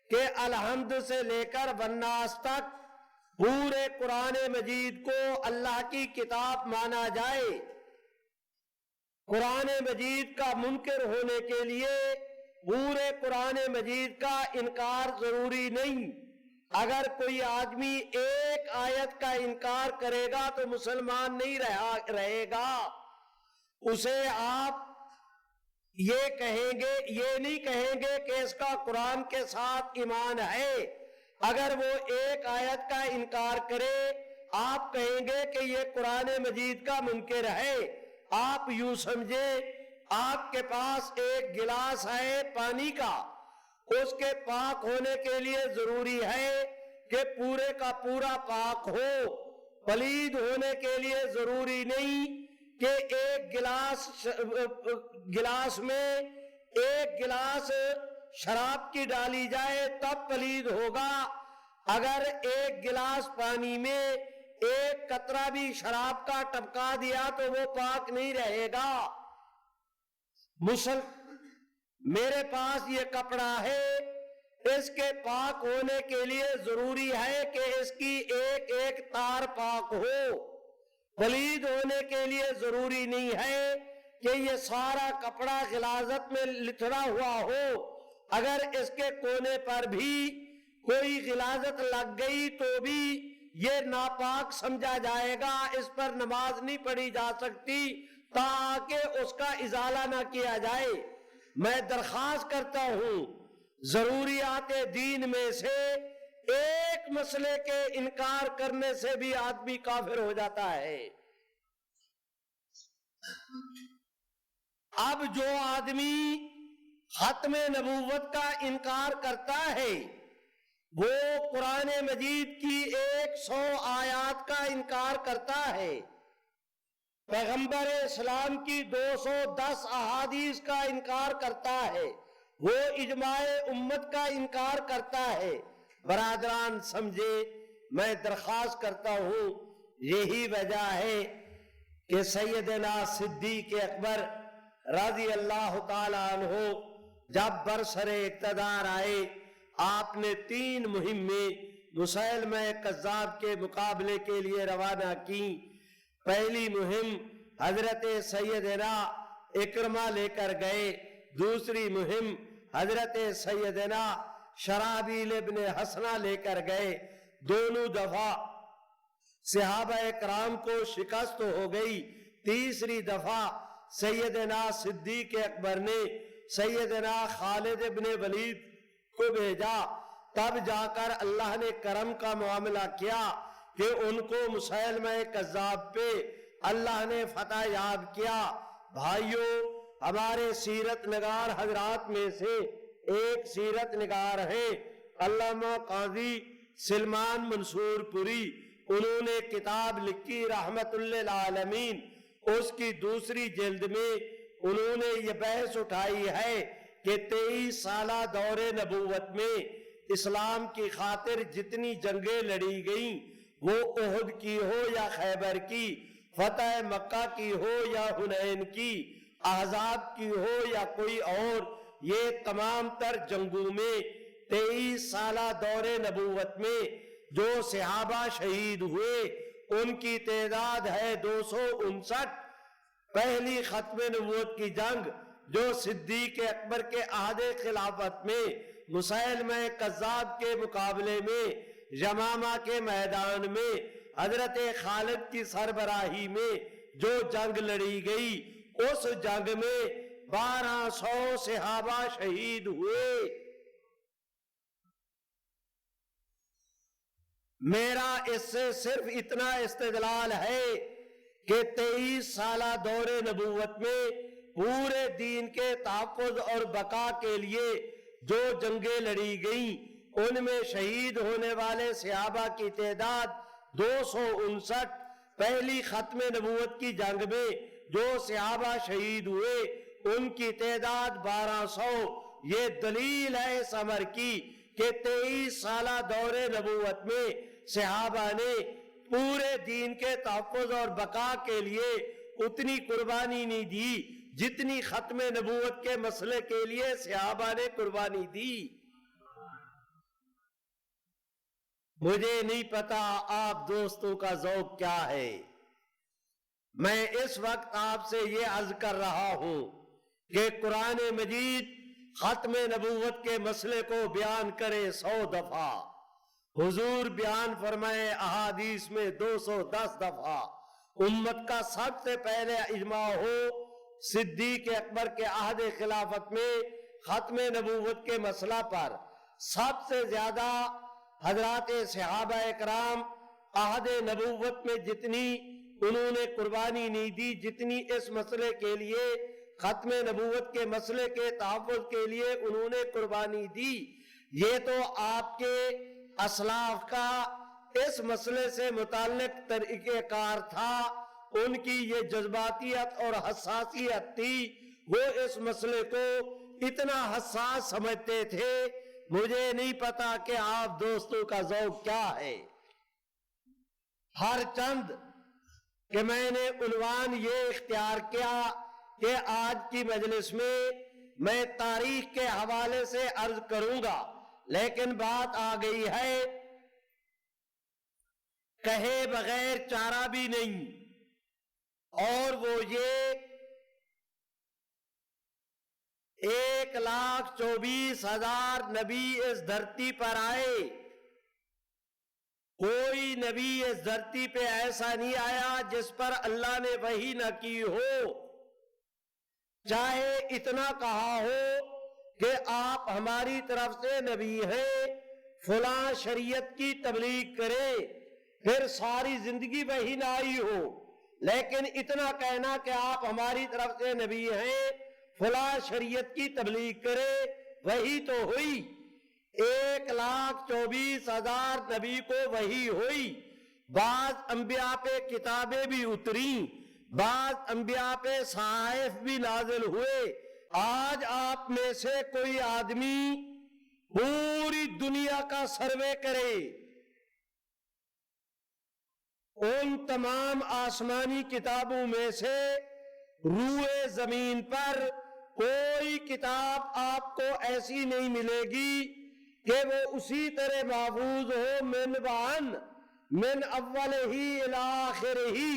کہ الحمد سے لے کر والناس تک پورے قرآن مجید کو اللہ کی کتاب مانا جائے۔ قرآن مجید کا منکر ہونے کے لیے پورے قرآن مجید کا انکار ضروری نہیں۔ اگر کوئی آدمی ایک آیت کا انکار کرے گا تو مسلمان نہیں رہے گا۔ اسے آپ یہ نہیں کہیں گے کہ اس کا قرآن کے ساتھ ایمان ہے۔ اگر وہ ایک آیت کا انکار کرے، آپ کہیں گے کہ یہ قرآن مجید کا منکر ہے۔ آپ یوں سمجھیں آپ کے پاس ایک گلاس ہے پانی کا، اس کے پاک ہونے کے لیے ضروری ہے کہ پورے کا پورا پاک ہو۔ پلید ہونے کے لیے ضروری نہیں کہ ایک گلاس میں ایک گلاس شراب کی ڈالی جائے تب پلید ہوگا۔ اگر ایک گلاس پانی میں ایک قطرہ بھی شراب کا ٹپکا دیا تو وہ پاک نہیں رہے گا۔ میرے پاس یہ کپڑا ہے، اس کے پاک ہونے کے لیے ضروری ہے کہ اس کی ایک ایک تار پاک ہو۔ پلید ہونے کے لیے ضروری نہیں ہے کہ یہ سارا کپڑا غلاظت میں لتھڑا ہوا ہو۔ اگر اس کے کونے پر بھی کوئی غلاظت لگ گئی تو بھی یہ ناپاک سمجھا جائے گا، اس پر نماز نہیں پڑھی جا سکتی تاکہ اس کا ازالہ نہ کیا جائے۔ میں درخواست کرتا ہوں، ضروریات دین میں سے ایک مسئلے کے انکار کرنے سے بھی آدمی کافر ہو جاتا ہے۔ اب جو آدمی ختم نبوت کا انکار کرتا ہے وہ قرآن مجید کی 100 آیات کا انکار کرتا ہے، پیغمبر اسلام کی 210 احادیث کا انکار کرتا ہے، وہ اجماع امت کا انکار کرتا ہے۔ برادران سمجھے، میں درخواست کرتا ہوں، یہی وجہ ہے کہ سیدنا صدیق اکبر رضی اللہ تعالی عنہ جب برسر اقتدار آئے، آپ نے 3 مہمیں مسیلمہ کذاب کے مقابلے کے لیے روانہ کی۔ پہلی مہم حضرت سیدنا اکرمہ لے کر گئے، دوسری مہم حضرت سیدنا شرابیل ابن حسنہ لے کر گئے۔ دونوں دفعہ صحابہ کرام کو شکست ہو گئی۔ تیسری دفعہ سیدنا صدیق اکبر نے سیدنا خالد ابن ولید کو بھیجا، تب جا کر اللہ نے کرم کا معاملہ کیا کہ ان کو مسیلمہ کذاب پہ اللہ نے فتح یاب کیا۔ بھائیوں، ہمارے سیرت نگار حضرات میں سے ایک سیرت نگار ہیں علامہ قاضی سلمان منصور پوری، انہوں نے کتاب لکھی رحمت للعالمین۔ اس کی دوسری جلد میں انہوں نے یہ بحث اٹھائی ہے کہ 23 سالہ دور نبوت میں اسلام کی خاطر جتنی جنگیں لڑی گئیں، وہ احد کی ہو یا خیبر کی، فتح مکہ کی ہو یا حنین کی، احزاب کی ہو یا کوئی اور، یہ تمام تر جنگوں میں 23 سالہ دور نبوت میں جو صحابہ شہید ہوئے ان کی تعداد ہے 259۔ پہلی ختم نبوت کی جنگ جو صدیق اکبر کے عہد خلافت میں مسیلمہ کذاب کے مقابلے میں یمامہ کے میدان میں حضرت خالد کی سربراہی میں جو جنگ لڑی گئی، اس جنگ میں 1200 صحابہ شہید ہوئے۔ میرا اس سے صرف اتنا استدلال ہے کہ 23 سالہ دور نبوت میں پورے دین کے تحفظ اور بقا کے لیے جو جنگیں لڑی گئیں ان میں شہید ہونے والے صحابہ کی تعداد 259، پہلی ختم نبوت کی جنگ میں جو صحابہ شہید ہوئے ان کی تعداد 1200۔ یہ دلیل ہے اس امر کی کہ 23 سالہ دور نبوت میں صحابہ نے پورے دین کے تحفظ اور بقا کے لیے اتنی قربانی نہیں دی جتنی ختم نبوت کے مسئلے کے لیے صحابہ نے قربانی دی۔ مجھے نہیں پتا آپ دوستوں کا ذوق کیا ہے، میں اس وقت آپ سے یہ عرض کر رہا ہوں کہ قرآن مجید ختم نبوت کے مسئلے کو بیان کرے 100 دفعہ، حضور بیان فرمائے احادیث میں 210 دفعہ، امت کا سب سے پہلے اجماع ہو صدیق اکبر کے عہد خلافت میں ختم نبوت کے مسئلہ پر سب سے زیادہ حضرات صحابہ اکرام عہد نبوت میں جتنی انہوں نے قربانی نہیں دی جتنی اس مسئلے کے لیے ختم نبوت کے مسئلے کے تحفظ کے لیے انہوں نے قربانی دی۔ یہ تو آپ کے اسلاف کا اس مسئلے سے متعلق طریقہ کار تھا، ان کی یہ جذباتیت اور حساسیت تھی، وہ اس مسئلے کو اتنا حساس سمجھتے تھے۔ مجھے نہیں پتا کہ آپ دوستوں کا ذوق کیا ہے۔ ہر چند کہ میں نے عنوان یہ اختیار کیا کہ آج کی مجلس میں تاریخ کے حوالے سے عرض کروں گا، لیکن بات آ گئی ہے کہے بغیر چارہ بھی نہیں، اور وہ یہ 1,24,000 نبی اس دھرتی پر آئے، کوئی نبی اس دھرتی پہ ایسا نہیں آیا جس پر اللہ نے وحی نہ کی ہو، چاہے اتنا کہا ہو کہ آپ ہماری طرف سے نبی ہیں، فلاں شریعت کی تبلیغ کرے، پھر ساری زندگی وحی نہ آئی ہو، لیکن اتنا کہنا کہ آپ ہماری طرف سے نبی ہیں، فلاں شریعت کی تبلیغ کرے، وحی تو ہوئی۔ 1,24,000 نبی کو وحی ہوئی، بعض انبیاء پہ کتابیں بھی اتریں، بعض انبیاء پہ صحائف بھی نازل ہوئے۔ آج آپ میں سے کوئی آدمی پوری دنیا کا سروے کرے، ان تمام آسمانی کتابوں میں سے روئے زمین پر کوئی کتاب آپ کو ایسی نہیں ملے گی کہ وہ اسی طرح محفوظ ہو من اول ہی الی آخر ہی،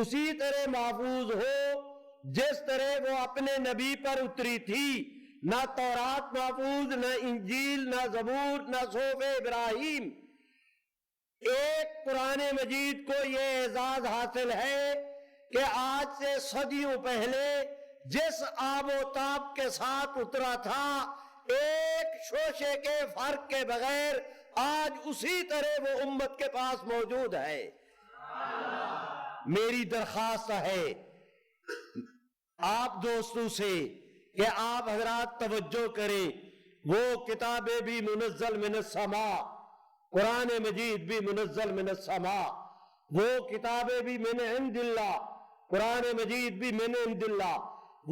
اسی طرح محفوظ ہو جس طرح وہ اپنے نبی پر اتری تھی۔ نہ تورات محفوظ، نہ انجیل، نہ زبور، نہ صحف ابراہیم۔ ایک قرآن مجید کو یہ اعزاز حاصل ہے کہ آج سے صدیوں پہلے جس آب و تاب کے ساتھ اترا تھا، ایک شوشے کے فرق کے بغیر آج اسی طرح وہ امت کے پاس موجود ہے۔ میری درخواست ہے آپ دوستوں سے کہ آپ حضرات توجہ کریں، وہ کتابیں بھی منزل من السماء، قرآن مجید بھی منزل من السماء، وہ کتابیں بھی من عند اللہ، قرآن مجید بھی من عند اللہ،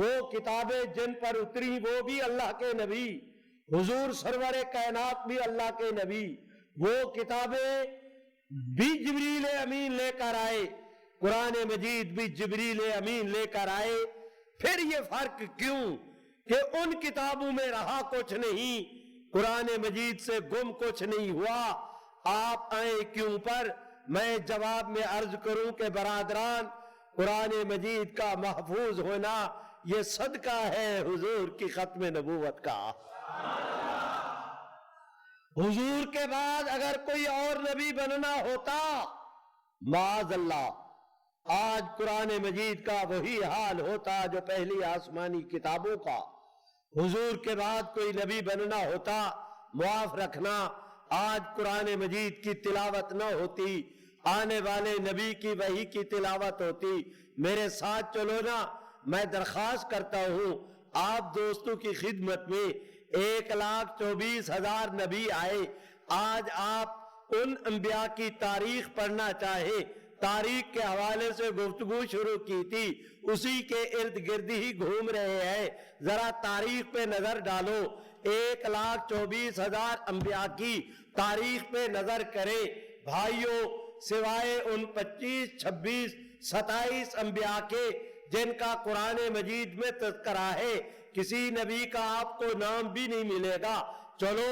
وہ کتابیں جن پر اتری وہ بھی اللہ کے نبی، حضور سرور کائنات بھی اللہ کے نبی، وہ کتابیں بھی جبریل امین لے کر آئے، قرآن مجید بھی جبریل امین لے کر آئے۔ پھر یہ فرق کیوں کہ ان کتابوں میں رہا کچھ نہیں، قرآن مجید سے گم کچھ نہیں ہوا، آپ آئیں کیوں پر؟ میں جواب میں عرض کروں کہ برادران، قرآن مجید کا محفوظ ہونا یہ صدقہ ہے حضور کی ختم نبوت کا۔ حضور کے بعد اگر کوئی اور نبی بننا ہوتا، معاذ اللہ، آج قرآن مجید کا وہی حال ہوتا جو پہلی آسمانی کتابوں کا۔ حضور کے بعد کوئی نبی بننا ہوتا، معاف رکھنا، آج قرآن مجید کی تلاوت نہ ہوتی، آنے والے نبی کی وحی کی تلاوت ہوتی۔ میرے ساتھ چلو نا، میں درخواست کرتا ہوں آپ دوستوں کی خدمت میں 1,24,000 نبی آئے. آج آپ ان انبیاء کی تاریخ پڑھنا چاہیں، تاریخ کے حوالے سے گفتگو شروع کی تھی، اسی کے ارد گرد ہی گھوم رہے ہیں. ذرا تاریخ پہ نظر ڈالو، 1,24,000 انبیاء کی تاریخ پہ نظر کریں بھائیوں. سوائے ان 25، 26، 27 انبیاء کے جن کا قرآن مجید میں تذکرہ ہے، کسی نبی کا آپ کو نام بھی نہیں ملے گا. چلو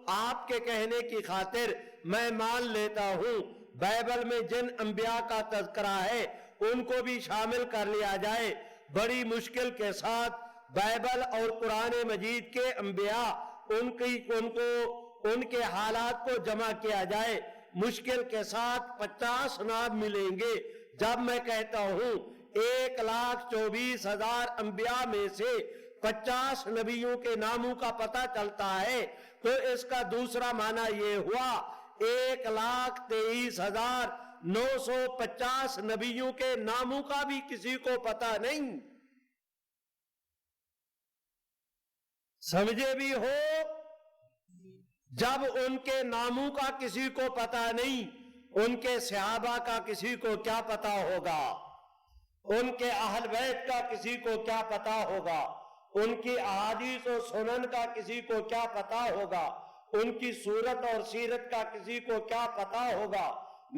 آپ کے کہنے کی خاطر میں مان لیتا ہوں بائبل میں جن انبیاء کا تذکرہ ہے ان کو بھی شامل کر لیا جائے. بڑی مشکل کے ساتھ بائبل اور قرآن مجید کے انبیاء ان کے حالات کو جمع کیا جائے، مشکل کے ساتھ 50 نام ملیں گے. جب میں کہتا ہوں 1,24,000 انبیاء میں سے 50 نبیوں کے ناموں کا پتہ چلتا ہے تو اس کا دوسرا معنی یہ ہوا 1,23,950 نبیوں کے ناموں کا بھی کسی کو پتہ نہیں. سمجھے بھی ہو؟ جب ان کے ناموں کا کسی کو پتہ نہیں، ان کے صحابہ کا کسی کو کیا پتہ ہوگا؟ ان کے اہل بیت کا کسی کو کیا پتہ ہوگا؟ ان کی احادیث و سنن کا کسی کو کیا پتہ ہوگا؟ ان کی صورت اور سیرت کا کسی کو کیا پتہ ہوگا؟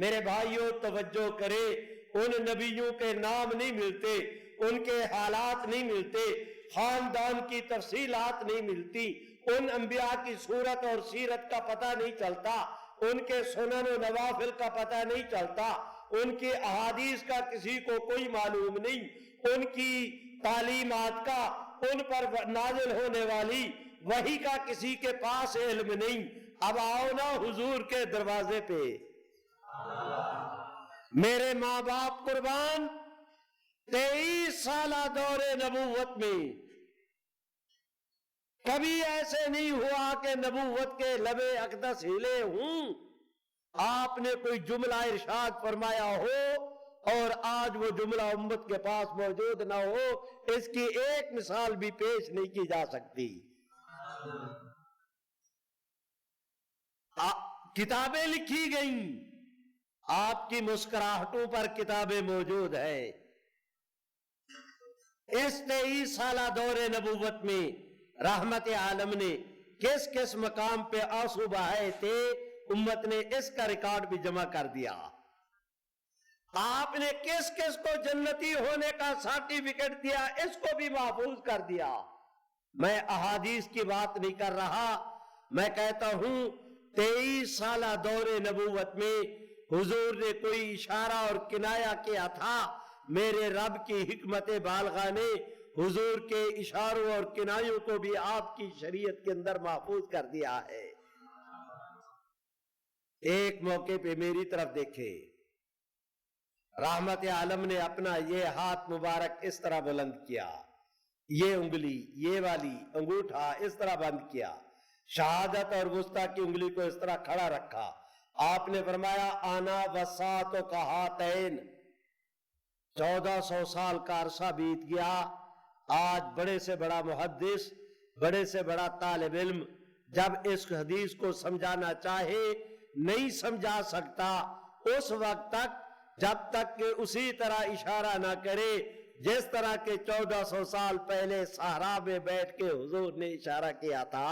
میرے بھائیوں توجہ کرے، ان نبیوں کے نام نہیں ملتے، ان کے حالات نہیں ملتے، خاندان کی تفصیلات نہیں ملتی، ان انبیاء کی صورت اور سیرت کا پتہ نہیں چلتا، ان کے سنن و نوافل کا پتہ نہیں چلتا، ان کی احادیث کا کسی کو کوئی معلوم نہیں، ان کی تعلیمات کا، ان پر نازل ہونے والی وحی کا کسی کے پاس علم نہیں. اب آؤ نا حضور کے دروازے پہ. میرے ماں باپ قربان، 23 سالہ دور نبوت میں کبھی ایسے نہیں ہوا کہ نبوت کے لبے اقدس ہلے ہوں، آپ نے کوئی جملہ ارشاد فرمایا ہو اور آج وہ جملہ امت کے پاس موجود نہ ہو. اس کی ایک مثال بھی پیش نہیں کی جا سکتی. کتابیں لکھی گئیں، آپ کی مسکراہٹوں پر کتابیں موجود ہیں. اس 23 سالہ دور نبوت میں رحمت عالم نے کس کس مقام پہ آنسو بہائے تھے، امت نے اس کا ریکارڈ بھی جمع کر دیا. آپ نے کس کس کو جنتی ہونے کا سرٹیفکیٹ دیا، اس کو بھی محفوظ کر دیا. میں احادیث کی بات نہیں کر رہا، میں کہتا ہوں 23 سالہ دور نبوت میں حضور نے کوئی اشارہ اور کنایہ کیا تھا. میرے رب کی حکمت بالغہ نے حضور کے اشاروں اور کنایوں کو بھی آپ کی شریعت کے اندر محفوظ کر دیا ہے. ایک موقع پہ میری طرف دیکھے، رحمت عالم نے اپنا یہ ہاتھ مبارک اس طرح بلند کیا، یہ انگلی، یہ والی انگوٹھا اس طرح بند کیا، شہادت اور وسطیٰ کی انگلی کو اس طرح کھڑا رکھا. آپ نے فرمایا آنا وساطو کا ہاتین. 1400 سال کا عرصہ بیت گیا. آج بڑے سے بڑا محدث، بڑے سے بڑا طالب علم جب اس حدیث کو سمجھانا چاہے نہیں سمجھا سکتا اس وقت تک جب تک کہ اسی طرح اشارہ نہ کرے جس طرح کے 1400 سال پہلے صحرا میں بیٹھ کے حضور نے اشارہ کیا تھا.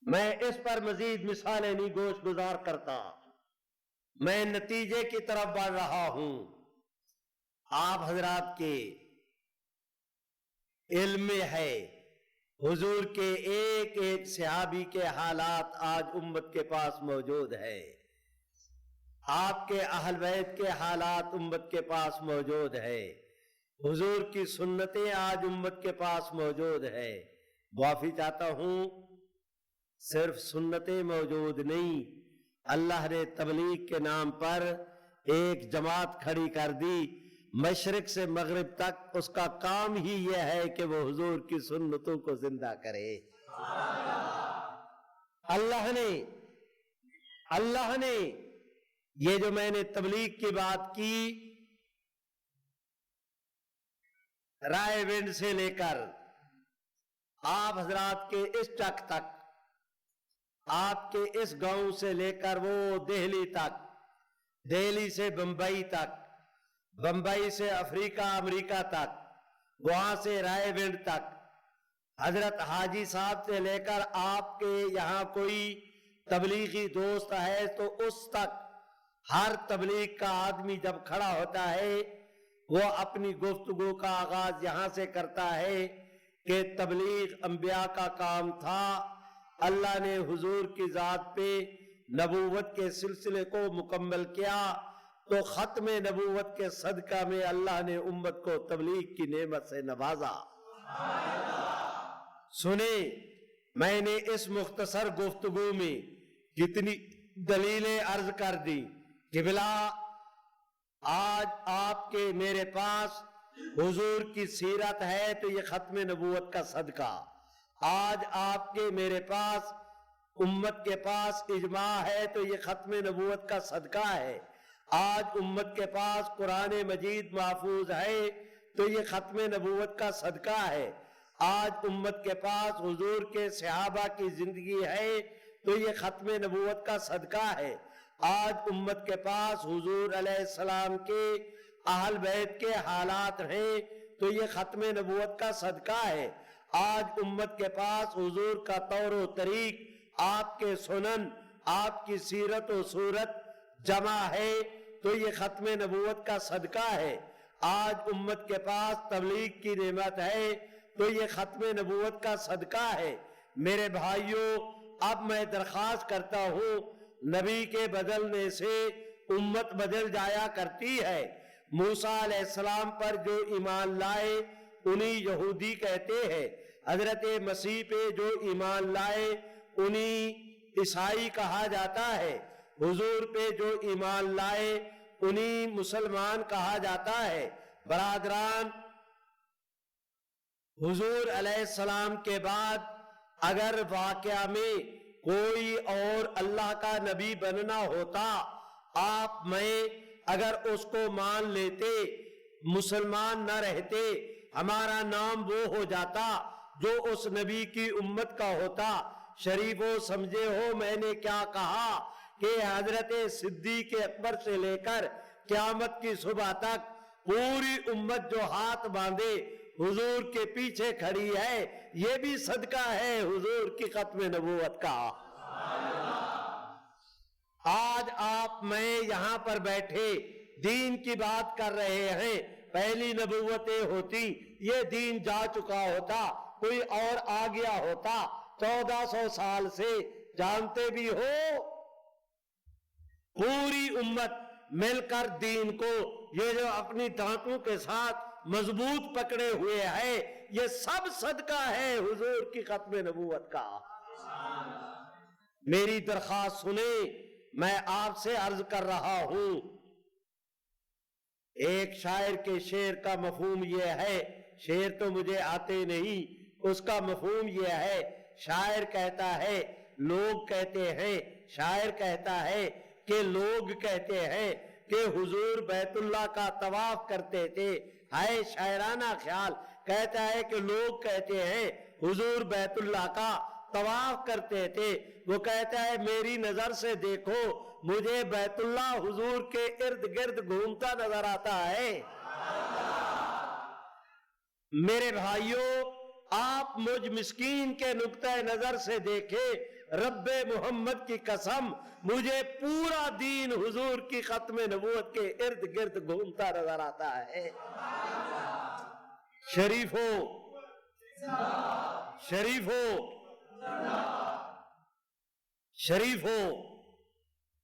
میں اس پر مزید مثالیں نہیں گوش گزار کرتا، میں نتیجے کی طرف بڑھ رہا ہوں. آپ حضرات کے علم میں ہے حضور کے ایک ایک صحابی کے حالات آج امت کے پاس موجود ہے، آپ کے اہل بیت کے حالات امت کے پاس موجود ہے، حضور کی سنتیں آج امت کے پاس موجود ہے. معافی چاہتا ہوں، صرف سنتیں موجود نہیں، اللہ نے تبلیغ کے نام پر ایک جماعت کھڑی کر دی، مشرق سے مغرب تک اس کا کام ہی یہ ہے کہ وہ حضور کی سنتوں کو زندہ کرے. اللہ نے یہ جو میں نے تبلیغ کی بات کی، رائے ونڈ سے لے کر آپ حضرات کے اس چک تک، آپ کے اس گاؤں سے لے کر وہ دہلی تک، دہلی سے بمبئی تک، بمبئی سے افریقہ امریکہ تک، وہاں سے رائے ونڈ تک، حضرت حاجی صاحب سے لے کر آپ کے یہاں کوئی تبلیغی دوست ہے تو اس تک، ہر تبلیغ کا آدمی جب کھڑا ہوتا ہے وہ اپنی گفتگو کا آغاز یہاں سے کرتا ہے کہ تبلیغ انبیاء کا کام تھا، اللہ نے حضور کی ذات پہ نبوت کے سلسلے کو مکمل کیا تو ختم نبوت کے صدقہ میں اللہ نے امت کو تبلیغ کی نعمت سے نوازا۔ سنیں، میں نے اس مختصر گفتگو میں کتنی دلیلیں عرض کر دی کہ بلا آج آپ کے میرے پاس حضور کی سیرت ہے تو یہ ختم نبوت کا صدقہ، آج آپ کے میرے پاس امت کے پاس اجماع ہے تو یہ ختم نبوت کا صدقہ ہے، آج امت کے پاس قرآن مجید محفوظ ہے تو یہ ختم نبوت کا صدقہ ہے، آج امت کے پاس حضور کے صحابہ کی زندگی ہے تو یہ ختم نبوت کا صدقہ ہے، آج امت کے پاس حضور علیہ السلام کے اہل بیت کے حالات ہیں تو یہ ختم نبوت کا صدقہ ہے، آج امت کے پاس حضور کا طور و طریق، آپ کے سنن، آپ کی سیرت و صورت جمع ہے تو یہ ختم نبوت کا صدقہ ہے، آج امت کے پاس تبلیغ کی نعمت ہے تو یہ ختم نبوت کا صدقہ ہے۔ میرے بھائیوں، اب میں درخواست کرتا ہوں، نبی کے بدلنے سے امت بدل جایا کرتی ہے، موسیٰ علیہ السلام پر جو ایمان لائے انہیں یہودی کہتے ہیں، حضرت مسیح پہ جو ایمان لائے انہیں عیسائی کہا جاتا ہے، حضور پہ جو ایمان لائے انہیں مسلمان کہا جاتا ہے۔ برادران، حضور علیہ السلام کے بعد اگر واقعہ میں کوئی اور اللہ کا نبی بننا ہوتا، آپ میں اگر اس کو مان لیتے، مسلمان نہ رہتے، ہمارا نام وہ ہو جاتا جو اس نبی کی امت کا ہوتا۔ شریفوں، سمجھے ہو میں نے کیا کہا کہ حضرت صدیق اکبر سے لے کر قیامت کی صبح تک پوری امت جو ہاتھ باندھے حضور کے پیچھے کھڑی ہے، یہ بھی صدقہ ہے حضور کی ختم نبوت کا۔ آج آپ میں یہاں پر بیٹھے دین کی بات کر رہے ہیں، پہلی نبوتیں ہوتی یہ دین جا چکا ہوتا، کوئی اور آ گیا ہوتا، 1400 سال سے جانتے بھی ہو پوری امت مل کر دین کو یہ جو اپنی دانتوں کے ساتھ مضبوط پکڑے ہوئے ہے، یہ سب صدقہ ہے حضور کی ختم نبوت کا۔ میری درخواست سنیں، میں آپ سے عرض کر رہا ہوں، ایک شاعر کے شعر کا مفہوم یہ ہے، شعر تو مجھے آتے نہیں، اس کا مفہوم یہ ہے، شاعر کہتا ہے لوگ کہتے ہیں، شاعر کہتا ہے کہ لوگ کہتے ہیں کہ حضور بیت اللہ کا طواف کرتے تھے، ہے شاعرانہ خیال، کہتا ہے کہ لوگ کہتے ہیں حضور بیت اللہ کا طواف کرتے تھے، وہ کہتا ہے میری نظر سے دیکھو مجھے بیت اللہ حضور کے ارد گرد گھومتا نظر آتا ہے۔ میرے بھائیوں، آپ مجھ مسکین کے نقطہ نظر سے دیکھیں، رب محمد کی قسم مجھے پورا دین حضور کی ختم نبوت کے ارد گرد گھومتا نظر آتا ہے۔ شریفوں،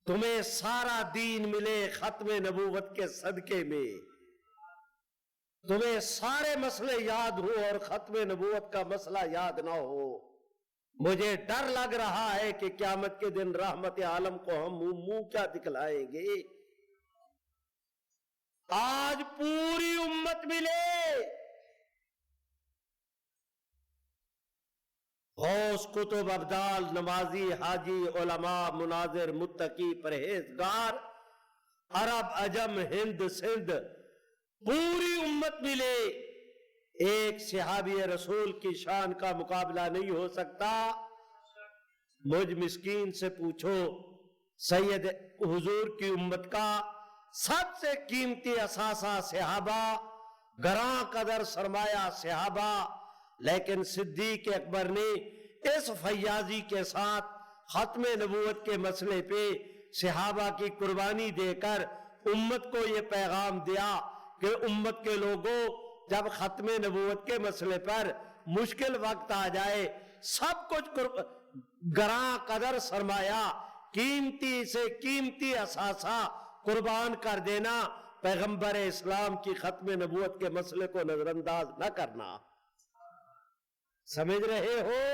تمہیں سارا دین ملے ختم نبوت کے صدقے میں، تمہیں سارے مسئلے یاد ہو اور ختم نبوت کا مسئلہ یاد نہ ہو، مجھے ڈر لگ رہا ہے کہ قیامت کے دن رحمت عالم کو ہم منہ کیا دکھلائیں گے۔ آج پوری امت ملے، غوث، کتب، ابدال، نمازی، حاجی، علماء، مناظر، متقی، پرہیزگار، عرب، عجم، ہند، سندھ، پوری امت ملے، ایک صحابی رسول کی شان کا مقابلہ نہیں ہو سکتا۔ مجھ مسکین سے پوچھو، سید حضور کی امت کا سب سے قیمتی اثاثہ صحابہ، گراں قدر سرمایہ صحابہ، لیکن صدیق اکبر نے اس فیاضی کے ساتھ ختم نبوت کے مسئلے پہ صحابہ کی قربانی دے کر امت کو یہ پیغام دیا کہ امت کے لوگوں، جب ختم نبوت کے مسئلے پر مشکل وقت آ جائے، سب کچھ گراں قدر سرمایہ، قیمتی سے قیمتی اثاثہ قربان کر دینا، پیغمبر اسلام کی ختم نبوت کے مسئلے کو نظر انداز نہ کرنا۔ سمجھ رہے ہو؟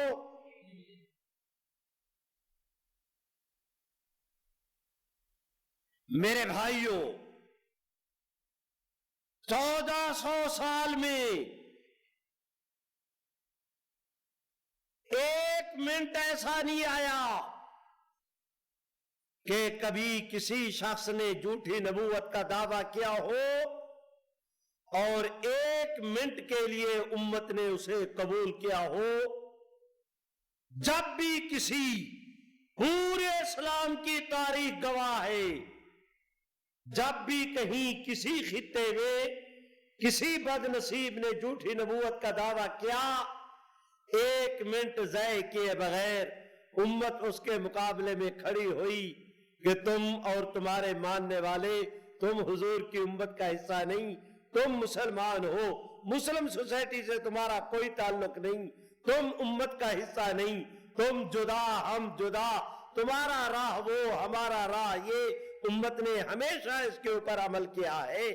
میرے بھائیوں، 1400 سال میں ایک منٹ ایسا نہیں آیا کہ کبھی کسی شخص نے جھوٹی نبوت کا دعویٰ کیا ہو اور ایک منٹ کے لیے امت نے اسے قبول کیا ہو۔ جب بھی کسی، پورے اسلام کی تاریخ گواہ ہے، جب بھی کہیں کسی خطے میں کسی بد نصیب نے جھوٹی نبوت کا دعویٰ کیا، ایک منٹ ضائع کیے بغیر امت اس کے مقابلے میں کھڑی ہوئی کہ تم اور تمہارے ماننے والے، تم حضور کی امت کا حصہ نہیں، تم مسلمان ہو، مسلم سوسائٹی سے تمہارا کوئی تعلق نہیں، تم امت کا حصہ نہیں، تم جدا ہم جدا، تمہارا راہ وہ ہمارا راہ یہ۔ امت نے ہمیشہ اس کے اوپر عمل کیا ہے۔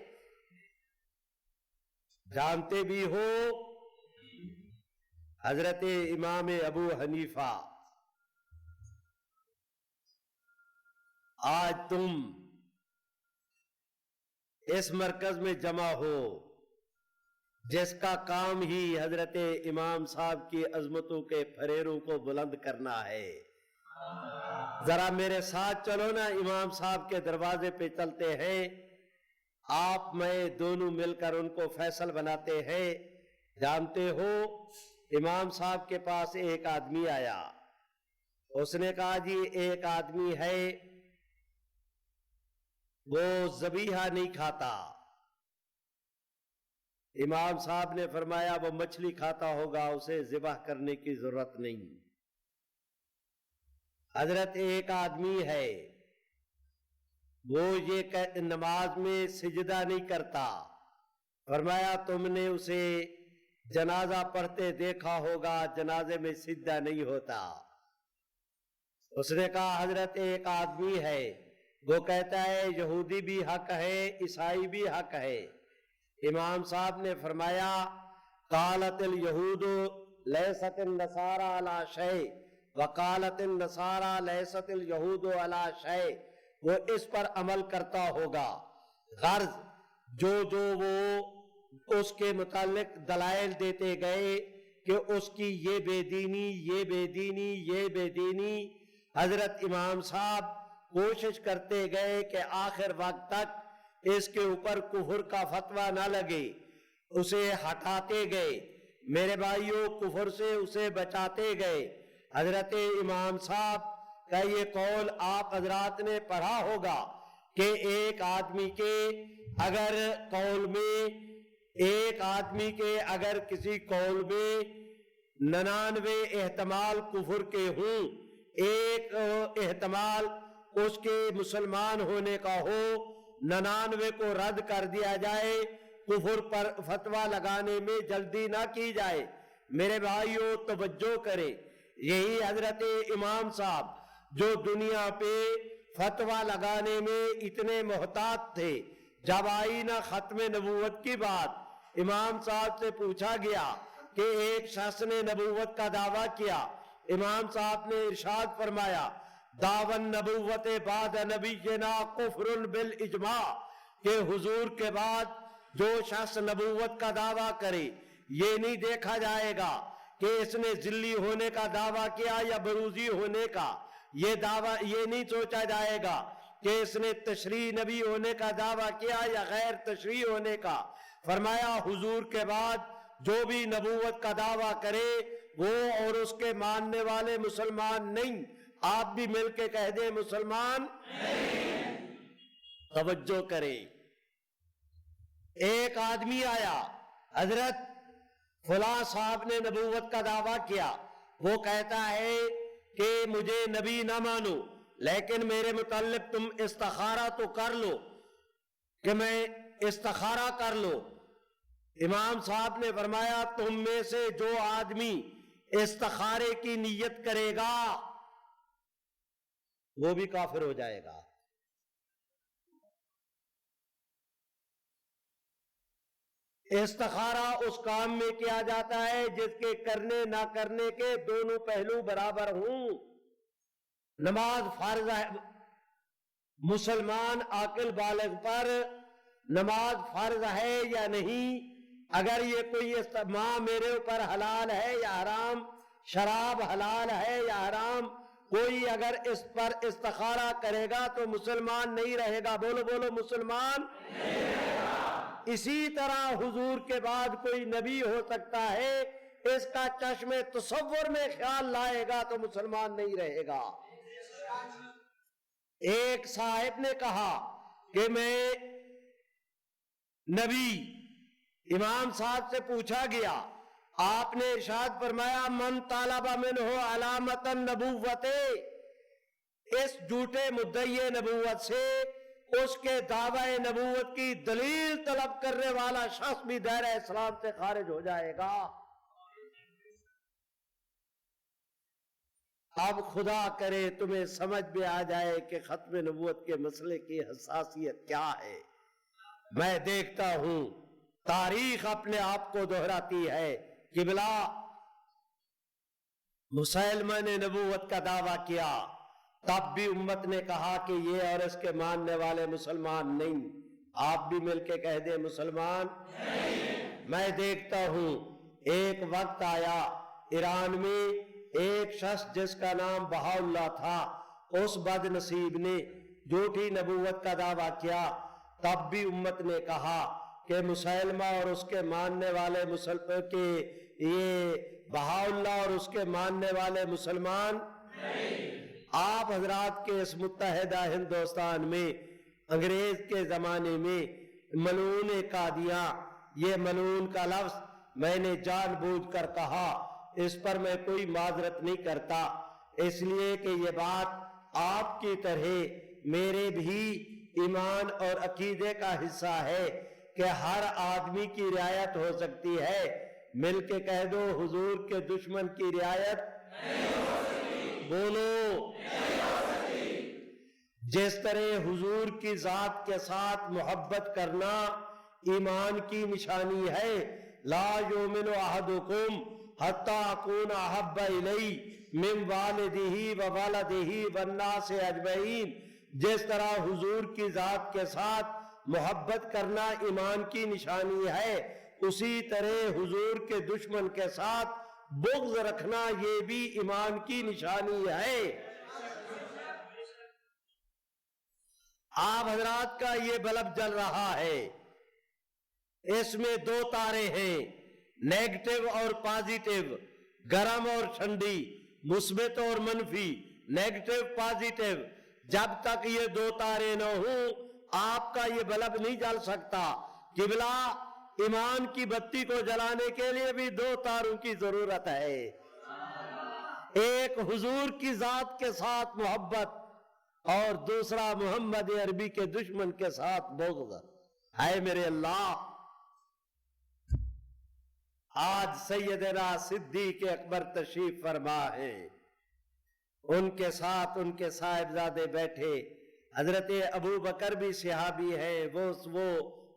جانتے بھی ہو حضرت امام ابو حنیفہ، آج تم اس مرکز میں جمع ہو جس کا کام ہی حضرت امام صاحب کی عظمتوں کے پھریروں کو بلند کرنا ہے، ذرا میرے ساتھ چلو نا، امام صاحب کے دروازے پہ چلتے ہیں، آپ میں دونوں مل کر ان کو فیصل بناتے ہیں۔ جانتے ہو امام صاحب کے پاس ایک آدمی آیا، اس نے کہا جی ایک آدمی ہے وہ ذبیحہ نہیں کھاتا۔ امام صاحب نے فرمایا وہ مچھلی کھاتا ہوگا، اسے ذبح کرنے کی ضرورت نہیں۔ حضرت ایک آدمی ہے وہ یہ نماز میں سجدہ نہیں کرتا، فرمایا تم نے اسے جنازہ پڑھتے دیکھا ہوگا، جنازے میں سجدہ نہیں ہوتا۔ اس نے کہا حضرت ایک آدمی ہے وہ کہتا ہے یہودی بھی حق ہے، عیسائی بھی حق ہے۔ امام صاحب نے فرمایا قالت الیہود لیست النصارى علی شیء وقالت النصارى لیست الیہود علی شیء، وہ اس پر عمل کرتا ہوگا، غرض جو وہ اس کے متعلق دلائل دیتے گئے کہ اس کی یہ بے دینی، یہ بے دینی، یہ بے دینی، حضرت امام صاحب کوشش کرتے گئے کہ آخر وقت تک اس کے اوپر کفر کا فتویٰ نہ لگے، اسے ہٹاتے گئے۔ میرے بھائیوں، کفر سے اسے بچاتے گئے۔ حضرت امام صاحب کا یہ قول آپ حضرات نے پڑھا ہوگا کہ ایک آدمی کے اگر قول میں، ایک آدمی کے اگر کسی قول میں 99 احتمال کفر کے ہوں، ایک احتمال اس کے مسلمان ہونے کا ہو، 99 کو رد کر دیا جائے، کفر پر فتویٰ لگانے میں جلدی نہ کی جائے۔ میرے بھائیوں توجہ کریں، یہی حضرت امام صاحب جو دنیا پہ فتویٰ لگانے میں اتنے محتاط تھے، جب آئی نا ختم نبوت کی بات، امام صاحب سے پوچھا گیا کہ ایک شخص نے نبوت کا دعویٰ کیا، امام صاحب نے ارشاد فرمایا دعوی النبوت بعد نبینا کفر بالاجماع، کہ حضور کے بعد جو شخص نبوت کا دعویٰ کرے، یہ نہیں دیکھا جائے گا کہ اس نے ذلی ہونے کا دعویٰ کیا یا بروزی ہونے کا، یہ دعویٰ یہ نہیں سوچا جائے گا کہ اس نے تشریح نبی ہونے کا دعویٰ کیا یا غیر تشریح ہونے کا۔ فرمایا حضور کے بعد جو بھی نبوت کا دعویٰ کرے وہ اور اس کے ماننے والے مسلمان نہیں. آپ بھی مل کے کہہ دیں مسلمان نہیں. توجہ کرے. ایک آدمی آیا، حضرت فلاں صاحب نے نبوت کا دعویٰ کیا، وہ کہتا ہے کہ مجھے نبی نہ مانو لیکن میرے متعلق تم استخارہ تو کر لو کہ میں استخارہ کر لو. امام صاحب نے فرمایا تم میں سے جو آدمی استخارے کی نیت کرے گا وہ بھی کافر ہو جائے گا. استخارہ اس کام میں کیا جاتا ہے جس کے کرنے نہ کرنے کے دونوں پہلو برابر ہوں. نماز فرض ہے، مسلمان عاقل بالغ پر نماز فرض ہے یا نہیں. اگر یہ کوئی ماں میرے اوپر حلال ہے یا حرام، شراب حلال ہے یا حرام، کوئی اگر اس پر استخارہ کرے گا تو مسلمان نہیں رہے گا. بولو بولو مسلمان نہیں رہے گا. اسی طرح حضور کے بعد کوئی نبی ہو سکتا ہے، اس کا چشم تصور میں خیال لائے گا تو مسلمان نہیں رہے گا. ایک صاحب نے کہا کہ میں نبی، امام صاحب سے پوچھا گیا، آپ نے ارشاد فرمایا من طالب منہ علامت النبوت، اس جھوٹے مدعی نبوت سے اس کے دعوی نبوت کی دلیل طلب کرنے والا شخص بھی دائرہ اسلام سے خارج ہو جائے گا. اب خدا کرے تمہیں سمجھ میں آ جائے کہ ختم نبوت کے مسئلے کی حساسیت کیا ہے. میں دیکھتا ہوں تاریخ اپنے آپ کو دہراتی ہے. قبلہ مسلمہ نے نبوت کا دعویٰ کیا، تب بھی امت نے کہا کہ یہ اور اس کے ماننے والے مسلمان نہیں. آپ بھی مل کے کہہ دیں مسلمان نہیں. میں دیکھتا ہوں ایک وقت آیا ایران میں ایک شخص جس کا نام بہاءاللہ تھا، اس بد نصیب نے جھوٹی نبوت کا دعویٰ کیا. تب بھی امت نے کہا کہ مسلمہ اور اس کے ماننے والے یہ بہاءاللہ اور اس کے ماننے والے مسلمان نہیں. آپ حضرات کے اس متحدہ ہندوستان میں انگریز کے زمانے میں ملعون قادیاں، یہ ملعون کا لفظ میں نے جان بوجھ کر کہا، اس پر میں کوئی معذرت نہیں کرتا، اس لیے کہ یہ بات آپ کی طرح میرے بھی ایمان اور عقیدے کا حصہ ہے کہ ہر آدمی کی رعایت ہو سکتی ہے. مل کے کہہ دو حضور کے دشمن کی رعایت نہیں ہو سکتی. بولو نہیں ہو سکتی. جس طرح حضور کی ذات کے ساتھ محبت کرنا ایمان کی نشانی ہے، لا یؤمن احدکم حتی اکون احب الیہ من والدہ وولدہ والناس اجمعین، جس طرح حضور کی ذات کے ساتھ محبت کرنا ایمان کی نشانی ہے، اسی طرح حضور کے دشمن کے ساتھ بغض رکھنا یہ بھی ایمان کی نشانی ہے. آپ حضرات کا یہ بلب جل رہا ہے، اس میں دو تارے ہیں، نیگیٹو اور پازیٹیو، گرم اور ٹھنڈی، مثبت اور منفی، نیگیٹو پازیٹیو. جب تک یہ دو تارے نہ ہوں آپ کا یہ بلب نہیں جل سکتا. قبلہ ایمان کی بتی کو جلانے کے لیے بھی دو تاروں کی ضرورت ہے، ایک حضور کی ذات کے ساتھ محبت اور دوسرا محمد عربی کے دشمن کے ساتھ بغض. اے میرے اللہ، آج سیدنا صدیق اکبر تشریف فرما ہے، ان کے ساتھ ان کے صاحبزادے بیٹھے. حضرت ابو بکر بھی صحابی ہے،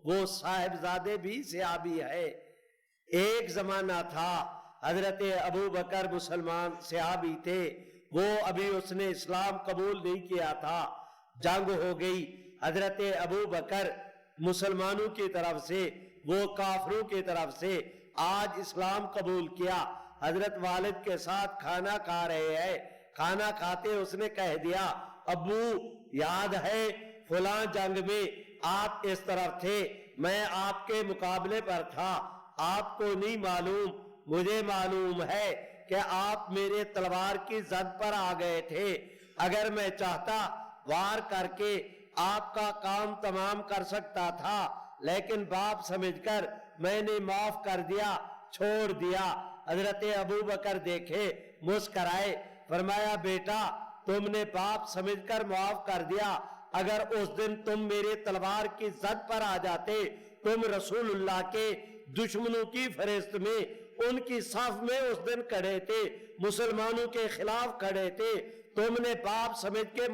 وہ صاحبزادے بھی صحابی ہے. ایک زمانہ تھا حضرت ابو بکر مسلمان صحابی تھے، وہ ابھی اس نے اسلام قبول نہیں کیا تھا، جنگ ہو گئی. حضرت ابو بکر مسلمانوں کی طرف سے، وہ کافروں کی طرف سے آج اسلام قبول کیا. حضرت والد کے ساتھ کھانا کھا رہے ہیں، کھانا کھاتے اس نے کہہ دیا ابو یاد ہے فلاں جنگ میں آپ اس طرف تھے، میں آپ کے مقابلے پر تھا، آپ کو نہیں معلوم، مجھے معلوم ہے کہ آپ میرے تلوار کی زد پر آ گئے تھے، اگر میں چاہتا وار کر کے آپ کا کام تمام کر سکتا تھا، لیکن باپ سمجھ کر میں نے معاف کر دیا، چھوڑ دیا۔ حضرت ابو بکر دیکھے، مسکرائے، فرمایا بیٹا تم نے باپ سمجھ کر معاف کر دیا، اگر اس دن تم میرے تلوار کی زد پر آ جاتے، تم رسول اللہ کے دشمنوں کی فہرست میں ان کی صف میں اس دن کھڑے تھے، مسلمانوں کے خلاف کھڑے تھے، تم نے باپ سمجھ کے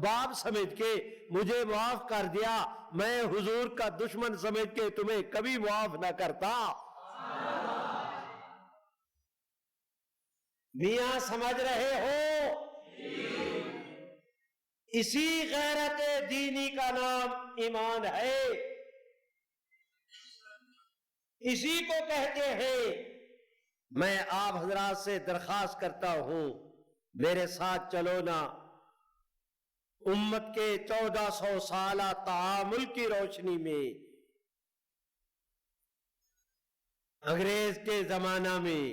باپ سمجھ کے مجھے معاف کر دیا، میں حضور کا دشمن سمجھ کے تمہیں کبھی معاف نہ کرتا۔ میاں سمجھ رہے ہو؟ اسی غیرت دینی کا نام ایمان ہے، اسی کو کہتے ہیں۔ میں آپ حضرات سے درخواست کرتا ہوں، میرے ساتھ چلو نا، امت کے 1400 سالہ تعامل کی روشنی میں انگریز کے زمانہ میں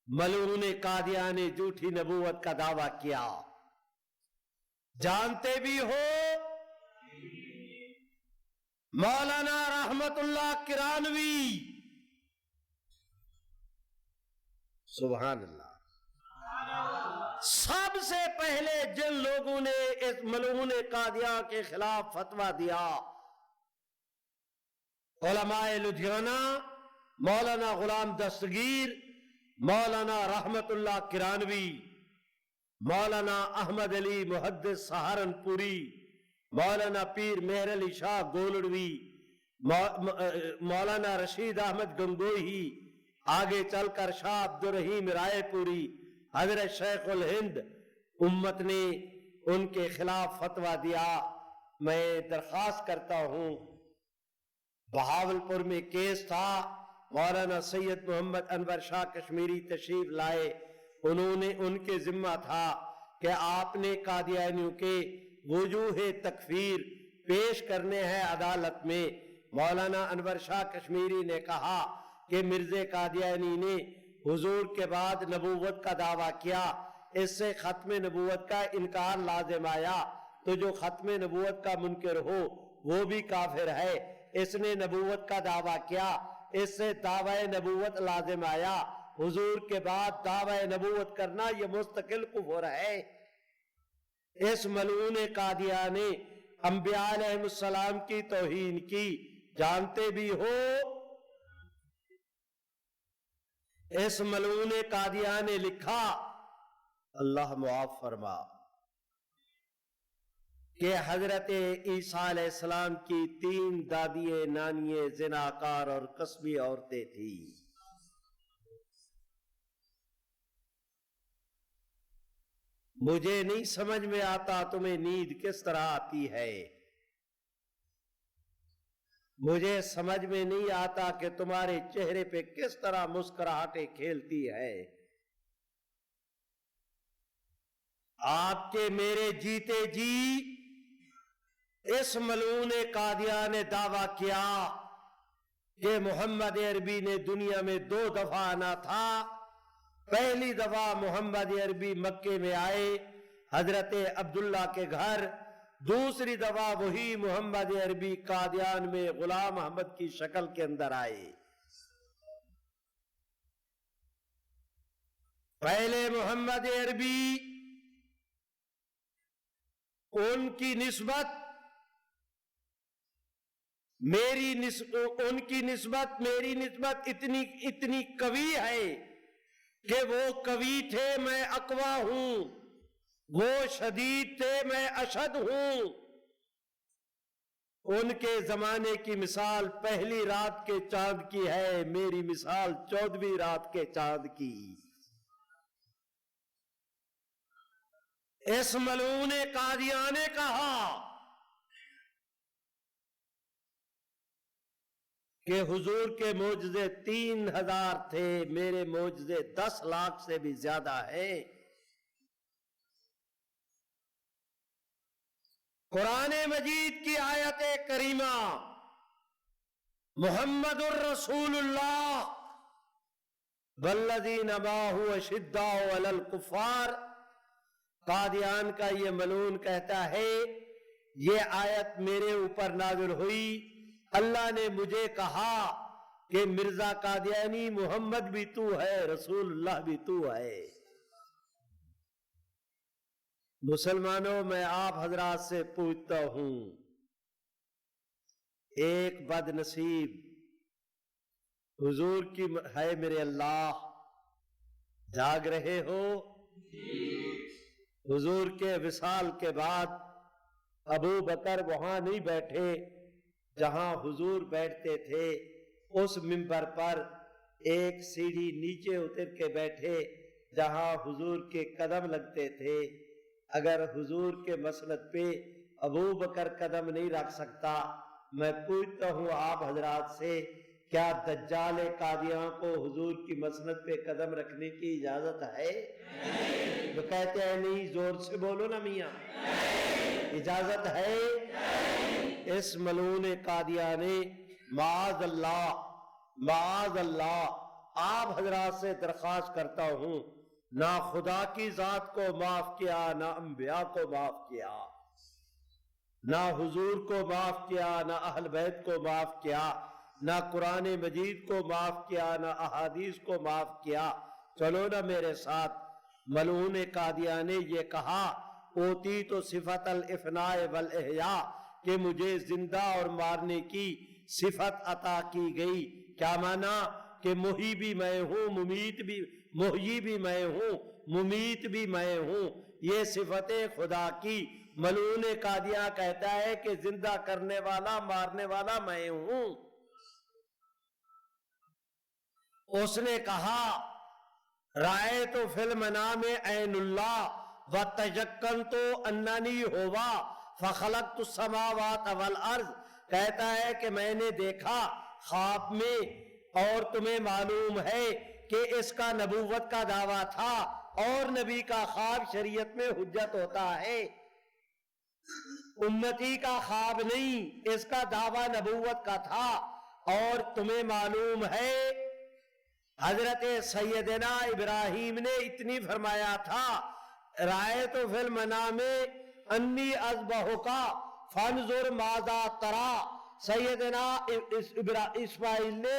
ملعون قادیان نے جھوٹی نبوت کا دعویٰ کیا، جانتے بھی ہو مولانا رحمت اللہ کرانوی، سبحان اللہ، سب سے پہلے جن لوگوں نے اس ملعون قادیان کے خلاف فتویٰ دیا، علماء لدھیانہ، مولانا غلام دستگیر، مولانا رحمت اللہ کرانوی، مولانا احمد علی محدث سہارنپوری، مولانا پیر مہر علی شاہ گولڑوی، مولانا رشید احمد گنگوہی، آگے چل کر شاہ عبد الرحیم رائے پوری، حضرت شیخ الہند، امت نے ان کے خلاف فتویٰ دیا۔ میں درخواست کرتا ہوں، بہاولپور میں کیس تھا، مولانا سید محمد انور شاہ کشمیری تشریف لائے، انہوں نے ان کے ذمہ تھا کہ آپ نے قادیانیوں کے وجوہ تکفیر پیش کرنے ہیں عدالت میں۔ مولانا انور شاہ کشمیری نے کہا کہ مرزا قادیانی نے حضور کے بعد نبوت کا دعویٰ کیا، اس سے ختم نبوت کا انکار لازم آیا، تو جو ختم نبوت کا منکر ہو وہ بھی کافر ہے، اس نے نبوت کا دعویٰ کیا، اس سے دعوی نبوت لازم آیا، حضور کے بعد دعوی نبوت کرنا یہ مستقل کفر ہے۔ اس ملعون قادیان نے انبیاء علیہ السلام کی توہین کی، جانتے بھی ہو۔ اس ملعون قادیان نے لکھا، اللہ معاف فرما، کہ حضرت عیسیٰ علیہ السلام کی 3 دادییں نانییں زناکار اور قصبی عورتیں تھیں۔ مجھے نہیں سمجھ میں آتا تمہیں نیند کس طرح آتی ہے، مجھے سمجھ میں نہیں آتا کہ تمہارے چہرے پہ کس طرح مسکراہٹیں کھیلتی ہے۔ آپ کے میرے جیتے جی اس ملعون قادیان نے دعویٰ کیا کہ محمد عربی نے دنیا میں 2 دفعہ آنا تھا، پہلی دفعہ محمد عربی مکے میں آئے حضرت عبداللہ کے گھر، دوسری دفعہ وہی محمد عربی قادیان میں غلام احمد کی شکل کے اندر آئے۔ پہلے محمد عربی ان کی نسبت میری نسبت اتنی قوی ہے کہ وہ قوی تھے، میں اقوی ہوں، وہ شدید تھے، میں اشد ہوں۔ ان کے زمانے کی مثال پہلی رات کے چاند کی ہے، میری مثال 14ویں رات کے چاند کی۔ اس ملعون قادیان نے کہا کہ حضور کے معجزے 3000 تھے، میرے معجزے 10 لاکھ سے بھی زیادہ ہیں۔ قرآن مجید کی آیت کریمہ محمد الرسول اللہ والذین معہ اشداء علی الکفار. قادیان کا یہ ملعون کہتا ہے یہ آیت میرے اوپر نازل ہوئی، اللہ نے مجھے کہا کہ مرزا قادیانی محمد بھی تو ہے، رسول اللہ بھی تو ہے. مسلمانوں، میں آپ حضرات سے پوچھتا ہوں، ایک بد نصیب حضور کی ہے میرے اللہ، جاگ رہے ہو؟ حضور کے وصال کے بعد ابو بکر وہاں نہیں بیٹھے جہاں حضور بیٹھتے تھے، اس منبر پر ایک سیڑھی نیچے اتر کے بیٹھے جہاں حضور کے قدم لگتے تھے. اگر حضور کے مسند پہ ابو بکر قدم نہیں رکھ سکتا، میں پوچھتا ہوں آپ حضرات سے، کیا دجال قادیان کو حضور کی مسند پہ قدم رکھنے کی اجازت ہے؟ وہ کہتے ہیں نہیں، زور سے بولو نا میاں، اجازت ہے؟ اس ملعون قادیانی، معاذ اللہ معاذ اللہ، آپ حضرات سے درخواست کرتا ہوں، نہ خدا کی ذات کو معاف کیا، نہ انبیاء کو معاف کیا، نہ حضور کو معاف کیا، نہ اہل بیت کو معاف کیا، نہ قرآن مجید کو معاف کیا، نہ احادیث کو معاف کیا. چلو نا میرے ساتھ. ملعون قادیان نے یہ کہا، اوتی تو صفت الافناء والاحیاء، کہ مجھے زندہ اور مارنے کی صفت عطا کی گئی. کیا مانا؟ کہ محیی بھی میں ہوں، محیی بھی میں ہوں، ممیت بھی میں ہوں. یہ صفتیں خدا کی. ملعون قادیان کہتا ہے کہ زندہ کرنے والا مارنے والا میں ہوں. اس نے کہا، رأیت فی المنام عین اللہ وتیقنت اننی ہوا فخلقت السماوات والارض. کہتا ہے کہ میں نے دیکھا خواب میں، اور تمہیں معلوم ہے کہ اس کا نبوت کا دعویٰ تھا، اور نبی کا خواب شریعت میں حجت ہوتا ہے، امتی کا خواب نہیں، اس کا دعویٰ نبوت کا تھا. اور تمہیں معلوم ہے حضرت سیدنا ابراہیم نے اتنی فرمایا تھا، رأیت فی المنام انی اذبحک فانظر ماذا تری. سیدنا اسماعیل نے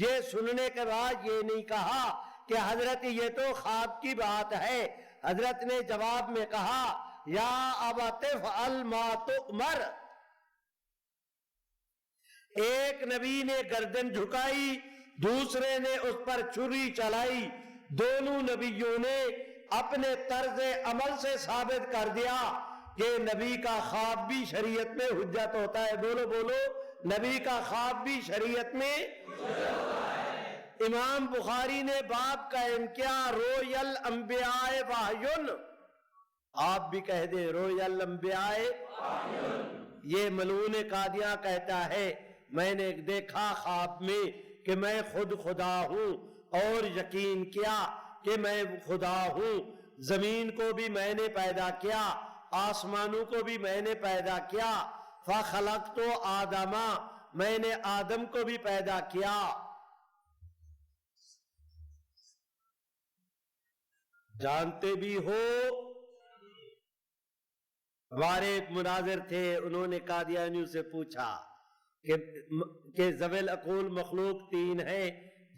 یہ سننے کے بعد یہ نہیں کہا کہ حضرت یہ تو خواب کی بات ہے. حضرت نے جواب میں کہا، یا ابت افعل ما تؤمر. ایک نبی نے گردن جھکائی، دوسرے نے اس پر چھری چلائی. دونوں نبیوں نے اپنے طرز عمل سے ثابت کر دیا کہ نبی کا خواب بھی شریعت میں حجت ہوتا ہے. بولو بولو، نبی کا خواب بھی شریعت میں حجت ہوتا ہے. امام بخاری نے باب کا کیا، روی الانبیاء وحی، آپ بھی کہہ دیں روی الانبیاء وحی. یہ ملعون قادیان کہتا ہے، میں نے دیکھا خواب میں کہ میں خود خدا ہوں، اور یقین کیا کہ میں خدا ہوں. زمین کو بھی میں نے پیدا کیا، آسمانوں کو بھی میں نے پیدا کیا. فخلقت آدم، میں نے آدم کو بھی پیدا کیا. جانتے بھی ہو، ہمارے ایک مناظر تھے، انہوں نے قادیانیوں سے پوچھا کہ ذوی العقول مخلوق تین ہیں،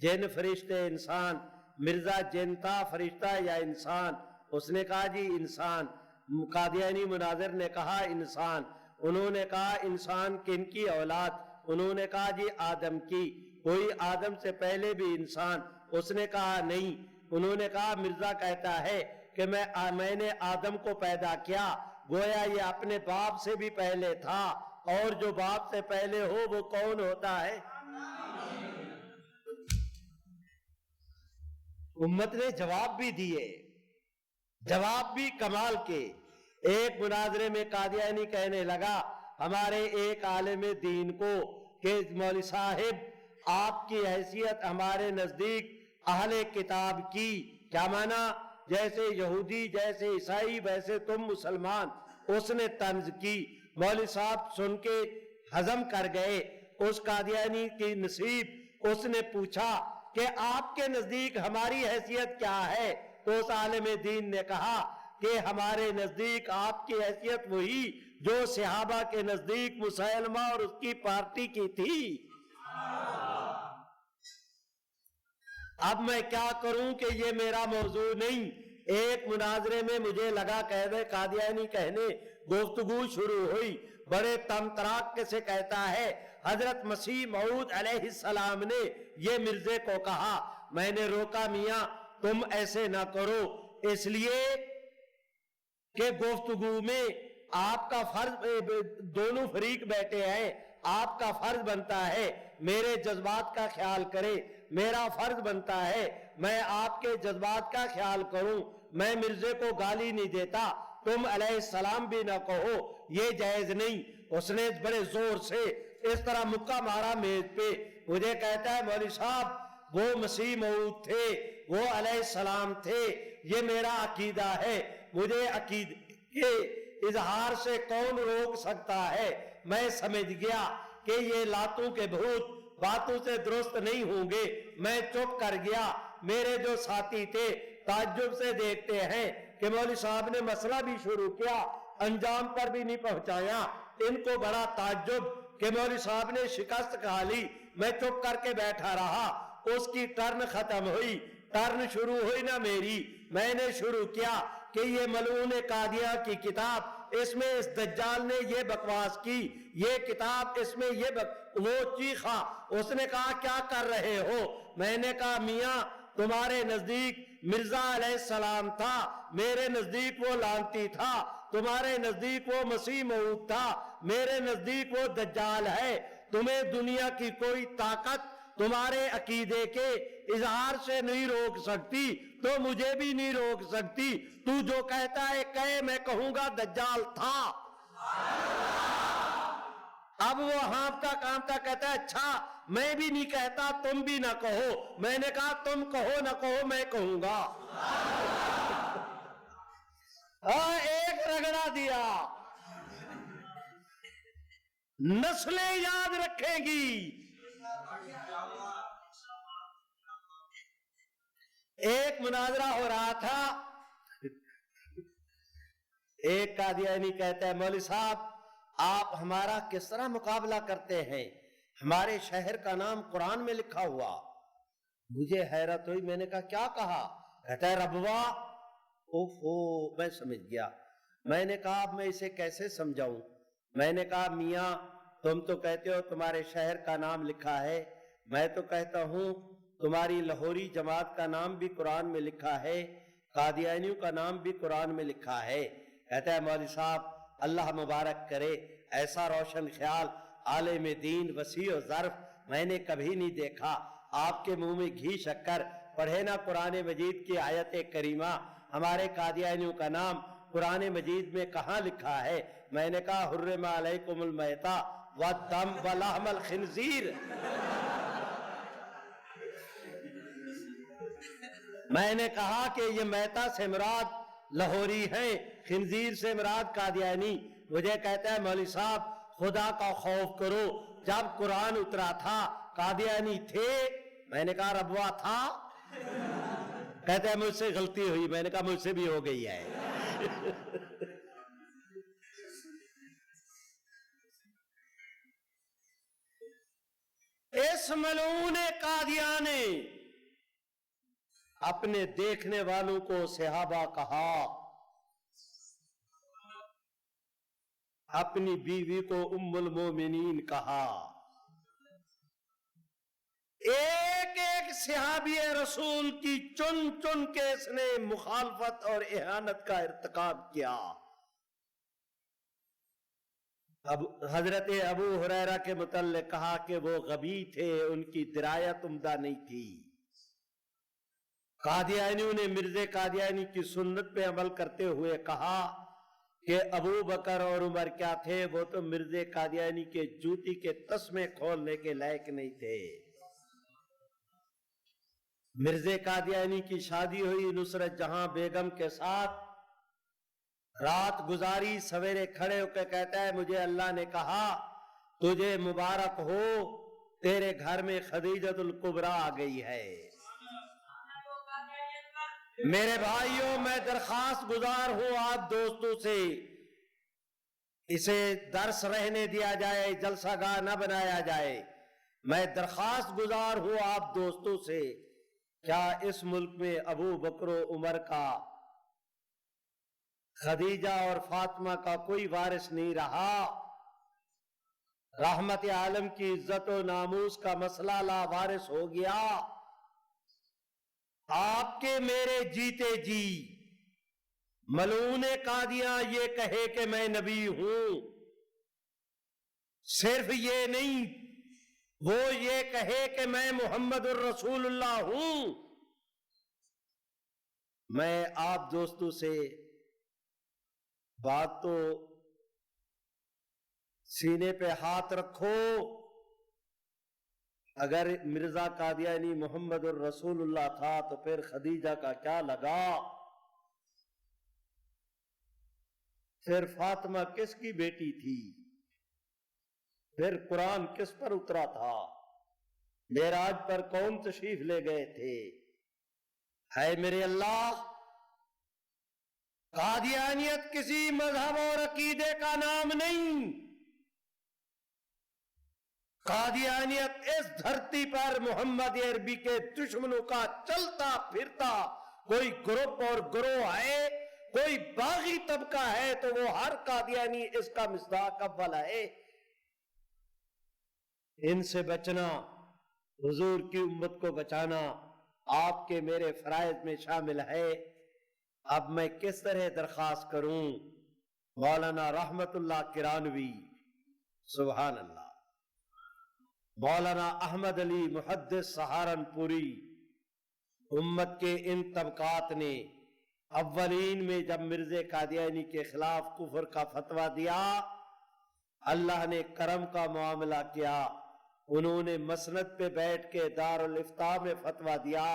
جن، فرشتے، انسان. مرزا جن تھا فرشتہ یا انسان؟ اس نے کہا جی انسان. قادیانی مناظر نے کہا انسان. انہوں نے کہا انسان کن کی اولاد؟ انہوں نے کہا جی آدم کی. کوئی آدم سے پہلے بھی انسان؟ اس نے کہا نہیں. انہوں نے کہا مرزا کہتا ہے کہ میں نے آدم کو پیدا کیا، گویا یہ اپنے باپ سے بھی پہلے تھا، اور جو باپ سے پہلے ہو وہ کون ہوتا ہے؟ امت نے جواب بھی دیے، جواب بھی کمال کے. ایک مناظرے میں قادیانی کہنے لگا ہمارے ایک عالم دین کو کہ مولوی صاحب آپ کی حیثیت ہمارے نزدیک اہل کتاب کی. کیا مانا؟ جیسے یہودی، جیسے عیسائی، ویسے تم مسلمان. اس نے طنز کی. مولوی صاحب سن کے ہضم کر گئے. اس قادیانی کی نصیب، اس نے پوچھا کہ آپ کے نزدیک ہماری حیثیت کیا ہے؟ تو اس عالم دین نے کہا کہ ہمارے نزدیک آپ کی حیثیت وہی جو صحابہ کے نزدیک مسیلمہ اور اس کی پارٹی کی تھی۔ اب میں کیا کروں کہ یہ میرا موضوع نہیں۔ ایک مناظرے میں مجھے لگا قید قادیانی کہنے، گفتگو شروع ہوئی، بڑے تم تراک سے کہتا ہے حضرت مسیح موعود علیہ السلام نے یہ مرزے کو کہا۔ میں نے روکا، میاں تم ایسے نہ کرو، اس لیے کہ گفتگو میں آپ کا فرض، دونوں فریق بیٹھے ہیں، آپ کا فرض بنتا ہے میرے جذبات کا خیال کرے، میرا فرض بنتا ہے میں آپ کے جذبات کا خیال کروں۔ میں مرزے کو گالی نہیں دیتا، تم علیہ السلام بھی نہ کہو، یہ جائز نہیں۔ اس نے بڑے زور سے اس طرح مکہ مارا میز پہ، مجھے کہتا ہے مولوی صاحب وہ مسیح موعود تھے، وہ علیہ السلام تھے، یہ میرا عقیدہ ہے، مجھے عقیدے کے اظہار سے کون روک سکتا ہے؟ میں سمجھ گیا کہ یہ لاتوں کے بھوت باتوں سے درست نہیں ہوں گے، میں چپ کر گیا۔ میرے جو ساتھی تھے تعجب سے دیکھتے ہیں کہ مولوی صاحب نے مسئلہ بھی شروع کیا، انجام پر بھی نہیں پہنچایا۔ ان کو بڑا تعجب کہ مولوی صاحب نے شکست کھا لی، میں چپ کر کے بیٹھا رہا۔ اس کی ٹرن ختم ہوئی، ٹرن شروع ہوئی نا میری، میں نے شروع کیا کہ یہ ملعون قادیہ کی کتاب، اس میں اس دجال نے یہ بکواس کی، یہ کتاب اس میں یہ وہ چیخا۔ اس نے کہا کیا کر رہے ہو؟ میں نے کہا میاں تمہارے نزدیک مرزا علیہ السلام تھا، میرے نزدیک وہ لعنتی تھا، تمہارے نزدیک وہ مسیح موعود تھا، میرے نزدیک وہ دجال ہے۔ تمہیں دنیا کی کوئی طاقت تمہارے عقیدے کے اظہار سے نہیں روک سکتی، تو مجھے بھی نہیں روک سکتی۔ تو جو کہتا ہے کہے، میں کہوں گا دجال تھا۔ اب وہ ہانپتا کانپتا کہتا ہے اچھا میں بھی نہیں کہتا، تم بھی نہ کہو۔ میں نے کہا تم کہو نہ کہو، میں کہوں گا۔ ایک رگڑا دیا، نسلیں یاد رکھیں گی۔ ایک مناظرہ ہو رہا تھا، ایک قادیانی کہتا ہے مولوی صاحب آپ ہمارا کس طرح مقابلہ کرتے ہیں؟ ہمارے شہر کا نام قرآن میں لکھا ہوا۔ مجھے حیرت ہوئی، میں نے کہا کیا کہا؟ کہتا ہے ربوہ۔ اوفو، میں سمجھ گیا۔ میں نے کہا اب میں اسے کیسے سمجھاؤں؟ میں نے کہا میاں تم تو کہتے ہو تمہارے شہر کا نام لکھا ہے، میں تو کہتا ہوں تمہاری لاہوری جماعت کا نام بھی قرآن میں لکھا ہے، قادیانیوں کا نام بھی قرآن میں لکھا ہے۔ کہتا ہے مولوی صاحب اللہ مبارک کرے، ایسا روشن خیال عالم دین وسیع و ظرف میں نے کبھی نہیں دیکھا۔ آپ کے منہ میں گھی شکر، پڑھے نا قرآن مجید کی آیت کریمہ، ہمارے قادیانیوں کا نام قرآن مجید میں کہاں لکھا ہے؟ میں نے کہا حرم علیکم المیتہ والدم ولحم الخنزیر۔ میں نے کہا کہ یہ میتہ سے مراد لاہوری ہیں، خنزیر سے مراد قادیانی۔ مجھے کہتا ہے مولوی صاحب خدا کا خوف کرو، جب قرآن اترا تھا قادیانی تھے؟ میں نے کہا ربوہ تھا۔ کہتا ہے مجھ سے غلطی ہوئی۔ میں نے کہا مجھ سے بھی ہو گئی ہے۔ اس ملعون قادیان نے اپنے دیکھنے والوں کو صحابہ کہا، اپنی بیوی کو ام المومنین کہا، ایک ایک صحابی رسول کی چن چن کے اس نے مخالفت اور اہانت کا ارتکاب کیا۔ اب حضرت ابو ہریرہ کے متعلق کہا کہ وہ غبی تھے، ان کی درایت عمدہ نہیں تھی۔ قادیانیوں نے مرزا قادیانی کی سنت پہ عمل کرتے ہوئے کہا کہ ابو بکر اور عمر کیا تھے، وہ تو مرزا قادیانی کے جوتی کے تسمے کھولنے کے لائق نہیں تھے۔ مرزا قادیانی کی شادی ہوئی نصرت جہاں بیگم کے ساتھ، رات گزاری، سویرے کھڑے ہو کے کہتا ہے مجھے اللہ نے کہا تجھے مبارک ہو، تیرے گھر میں خدیجۃ الکبریٰ آ گئی ہے۔ میرے بھائیوں، میں درخواست گزار ہوں آپ دوستوں سے، اسے درس رہنے دیا جائے، جلسہ گاہ نہ بنایا جائے۔ میں درخواست گزار ہوں آپ دوستوں سے، کیا اس ملک میں ابو بکر و عمر کا، خدیجہ اور فاطمہ کا کوئی وارث نہیں رہا؟ رحمت عالم کی عزت و ناموس کا مسئلہ لا وارث ہو گیا۔ آپ کے میرے جیتے جی ملعون قادیاں یہ کہے کہ میں نبی ہوں، صرف یہ نہیں، وہ یہ کہے کہ میں محمد الرسول اللہ ہوں۔ میں آپ دوستوں سے بات تو سینے پہ ہاتھ رکھو، اگر مرزا قادیانی محمد الرسول اللہ تھا تو پھر خدیجہ کا کیا لگا؟ پھر فاطمہ کس کی بیٹی تھی؟ پھر قرآن کس پر اترا تھا؟ معراج پر کون تشریف لے گئے تھے؟ ہے میرے اللہ، قادیانیت کسی مذہب اور عقیدے کا نام نہیں۔ قادیانیت اس دھرتی پر محمد عربی کے دشمنوں کا چلتا پھرتا کوئی گروپ اور گروہ ہے، کوئی باغی طبقہ ہے تو وہ ہر قادیانی اس کا مصداق اول ہے۔ ان سے بچنا، حضور کی امت کو بچانا آپ کے میرے فرائض میں شامل ہے۔ اب میں کس طرح درخواست کروں؟ مولانا رحمت اللہ کرانوی، سبحان اللہ، مولانا احمد علی محدث سہارنپوری، امت کے ان طبقات نے اولین میں جب مرزا قادیانی کے خلاف کفر کا فتویٰ دیا، اللہ نے کرم کا معاملہ کیا، انہوں نے مسند پہ بیٹھ کے دارالافتاء میں فتویٰ دیا۔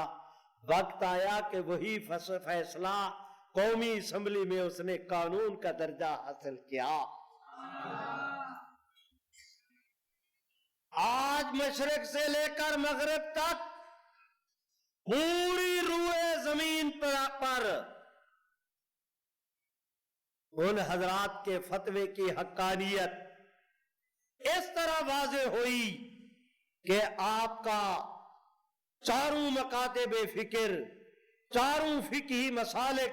وقت آیا کہ وہی فیصلہ قومی اسمبلی میں اس نے قانون کا درجہ حاصل کیا۔ آج مشرق سے لے کر مغرب تک پوری روئے زمین پر ان حضرات کے فتوے کی حقانیت اس طرح واضح ہوئی کہ آپ کا چاروں مکاتب فکر، چاروں فقہی مسالک،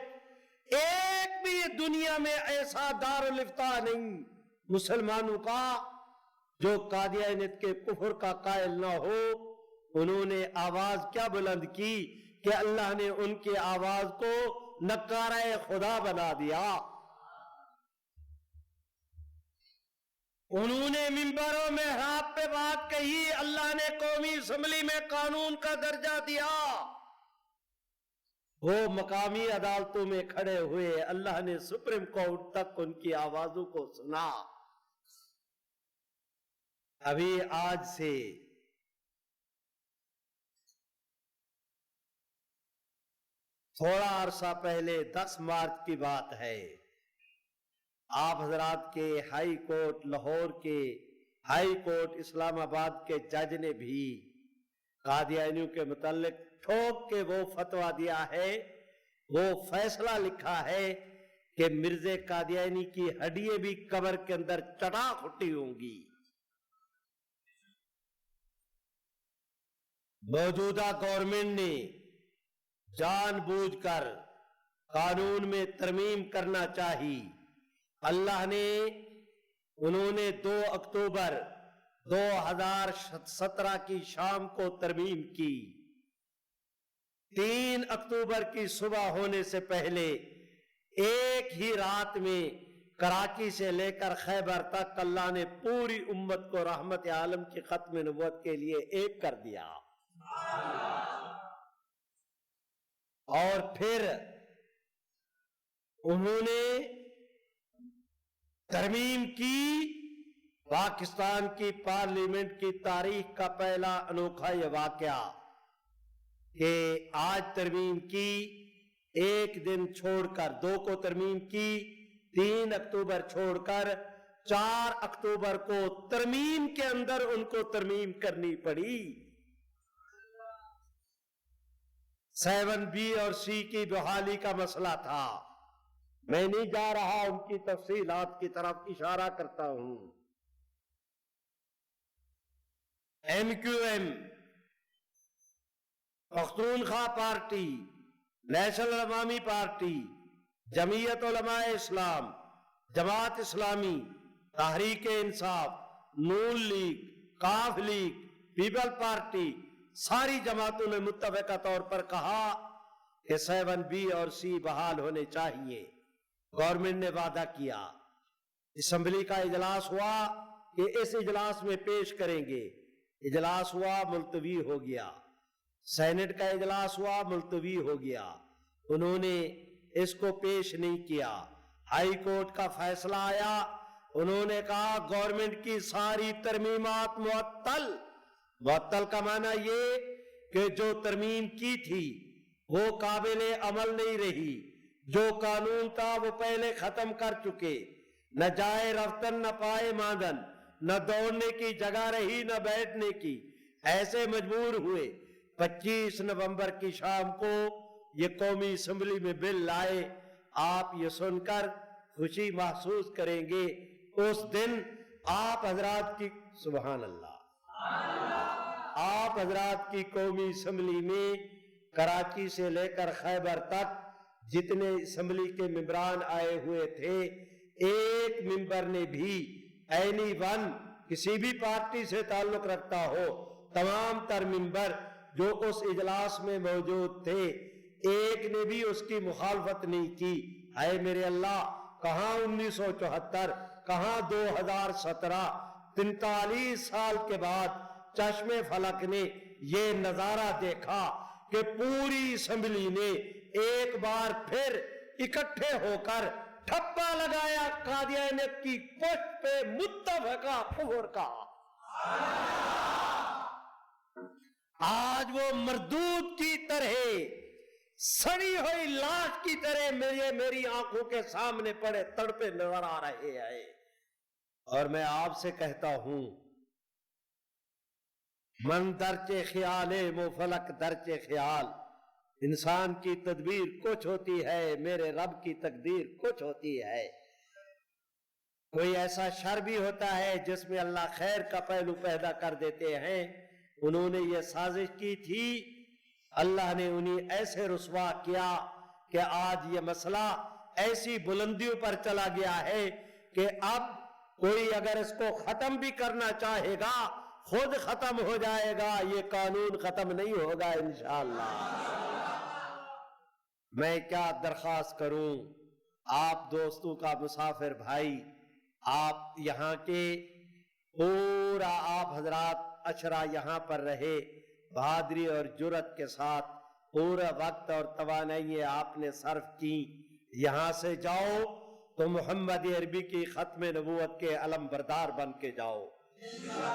ایک بھی دنیا میں ایسا دارالافتاء نہیں مسلمانوں کا جو قادیانیت کے کفر کا قائل نہ ہو۔ انہوں نے آواز کیا بلند کی کہ اللہ نے ان کی آواز کو نکارہ خدا بنا دیا۔ انہوں نے منبر و محراب پہ بات کہی، اللہ نے قومی اسمبلی میں قانون کا درجہ دیا۔ وہ مقامی عدالتوں میں کھڑے ہوئے، اللہ نے سپریم کورٹ تک ان کی آوازوں کو سنا۔ ابھی آج سے تھوڑا عرصہ پہلے 10 مارچ کی بات ہے، آپ حضرات کے ہائی کورٹ لاہور کے ہائی کورٹ اسلام آباد کے جج نے بھی قادیانیوں کے متعلق ٹھوک کے وہ فتویٰ دیا ہے، وہ فیصلہ لکھا ہے کہ مرزا قادیانی کی ہڈیاں بھی قبر کے اندر چٹا کھٹی ہوں گی۔ موجودہ گورنمنٹ نے جان بوجھ کر قانون میں ترمیم کرنا چاہی، اللہ نے، انہوں نے 2 اکتوبر 2017 کی شام کو ترمیم کی۔ 3 اکتوبر کی صبح ہونے سے پہلے ایک ہی رات میں کراچی سے لے کر خیبر تک اللہ نے پوری امت کو رحمت عالم کی ختم نبوت کے لیے ایک کر دیا۔ اور پھر انہوں نے ترمیم کی۔ پاکستان کی پارلیمنٹ کی تاریخ کا پہلا انوکھا یہ واقعہ کہ آج ترمیم کی، ایک دن چھوڑ کر 2 کو ترمیم کی، 3 اکتوبر چھوڑ کر 4 اکتوبر کو ترمیم کے اندر ان کو ترمیم کرنی پڑی۔ 7B اور C کی بحالی کا مسئلہ تھا۔ میں نہیں جا رہا ان کی تفصیلات کی طرف، اشارہ کرتا ہوں۔ MQM پختونخوا پارٹی، نیشنل عوامی پارٹی، جمعیت علماء اسلام، جماعت اسلامی، تحریک انصاف، نون لیگ، کاف لیگ، پیپل پارٹی، ساری جماعتوں نے متفقہ طور پر کہا کہ 7B اور C بحال ہونے چاہیے۔ گورنمنٹ نے وعدہ کیا، اسمبلی کا اجلاس ہوا کہ اس اجلاس میں پیش کریں گے، اجلاس ہوا ملتوی ہو گیا، سینٹ کا اجلاس ہوا ملتوی ہو گیا، انہوں نے اس کو پیش نہیں کیا۔ ہائی کورٹ کا فیصلہ آیا، انہوں نے کہا گورنمنٹ کی ساری ترمیمات معطل۔ معطل کا معنی یہ کہ جو ترمیم کی تھی وہ قابل عمل نہیں رہی، جو قانون تھا وہ پہلے ختم کر چکے، نہ جائے رفتن نہ پائے ماندن، نہ دوڑنے کی جگہ رہی نہ بیٹھنے کی، ایسے مجبور ہوئے۔ 25 نومبر کی شام کو یہ قومی اسمبلی میں بل لائے۔ آپ یہ سن کر خوشی محسوس کریں گے، اس دن آپ حضرات کی سبحان اللہ، آپ حضرات کی قومی اسمبلی میں کراچی سے لے کر خیبر تک جتنے اسمبلی کے ممبران آئے ہوئے تھے، ایک ممبر نے بھی اینی ون کسی بھی پارٹی سے تعلق رکھتا ہو، تمام تر ممبر جو اس اجلاس میں موجود تھے، ایک نے بھی اس کی مخالفت نہیں کی۔ اے میرے اللہ، کہاں 1974، کہاں 2017، 43 سال کے بعد چشم فلک نے یہ نظارہ دیکھا کہ پوری اسمبلی نے ایک بار پھر اکٹھے ہو کر ٹھپا لگایا قادیانیت کی پشت پہ متفقہ کفر کا۔ آج وہ مردود کی طرح، سڑی ہوئی لاش کی طرح میری آنکھوں کے سامنے پڑے تڑپے نظر آ رہے ہیں، اور میں آپ سے کہتا ہوں، من درچے خیال مفلک درچے خیال، انسان کی تدبیر کچھ ہوتی ہے، میرے رب کی تقدیر کچھ ہوتی ہے۔ کوئی ایسا شر بھی ہوتا ہے جس میں اللہ خیر کا پہلو پیدا کر دیتے ہیں۔ انہوں نے یہ سازش کی تھی، اللہ نے انہیں ایسے رسوا کیا کہ آج یہ مسئلہ ایسی بلندیوں پر چلا گیا ہے کہ اب کوئی اگر اس کو ختم بھی کرنا چاہے گا خود ختم ہو جائے گا، یہ قانون ختم نہیں ہوگا انشاءاللہ۔ میں کیا درخواست کروں، آپ دوستوں کا مسافر بھائی، آپ یہاں کے پورا آپ حضرات اشرا یہاں پر رہے، بہادری اور جرت کے ساتھ پورا وقت اور توانائی آپ نے صرف کی۔ یہاں سے جاؤ تو محمد عربی کی ختم نبوت کے علم بردار بن کے جاؤ۔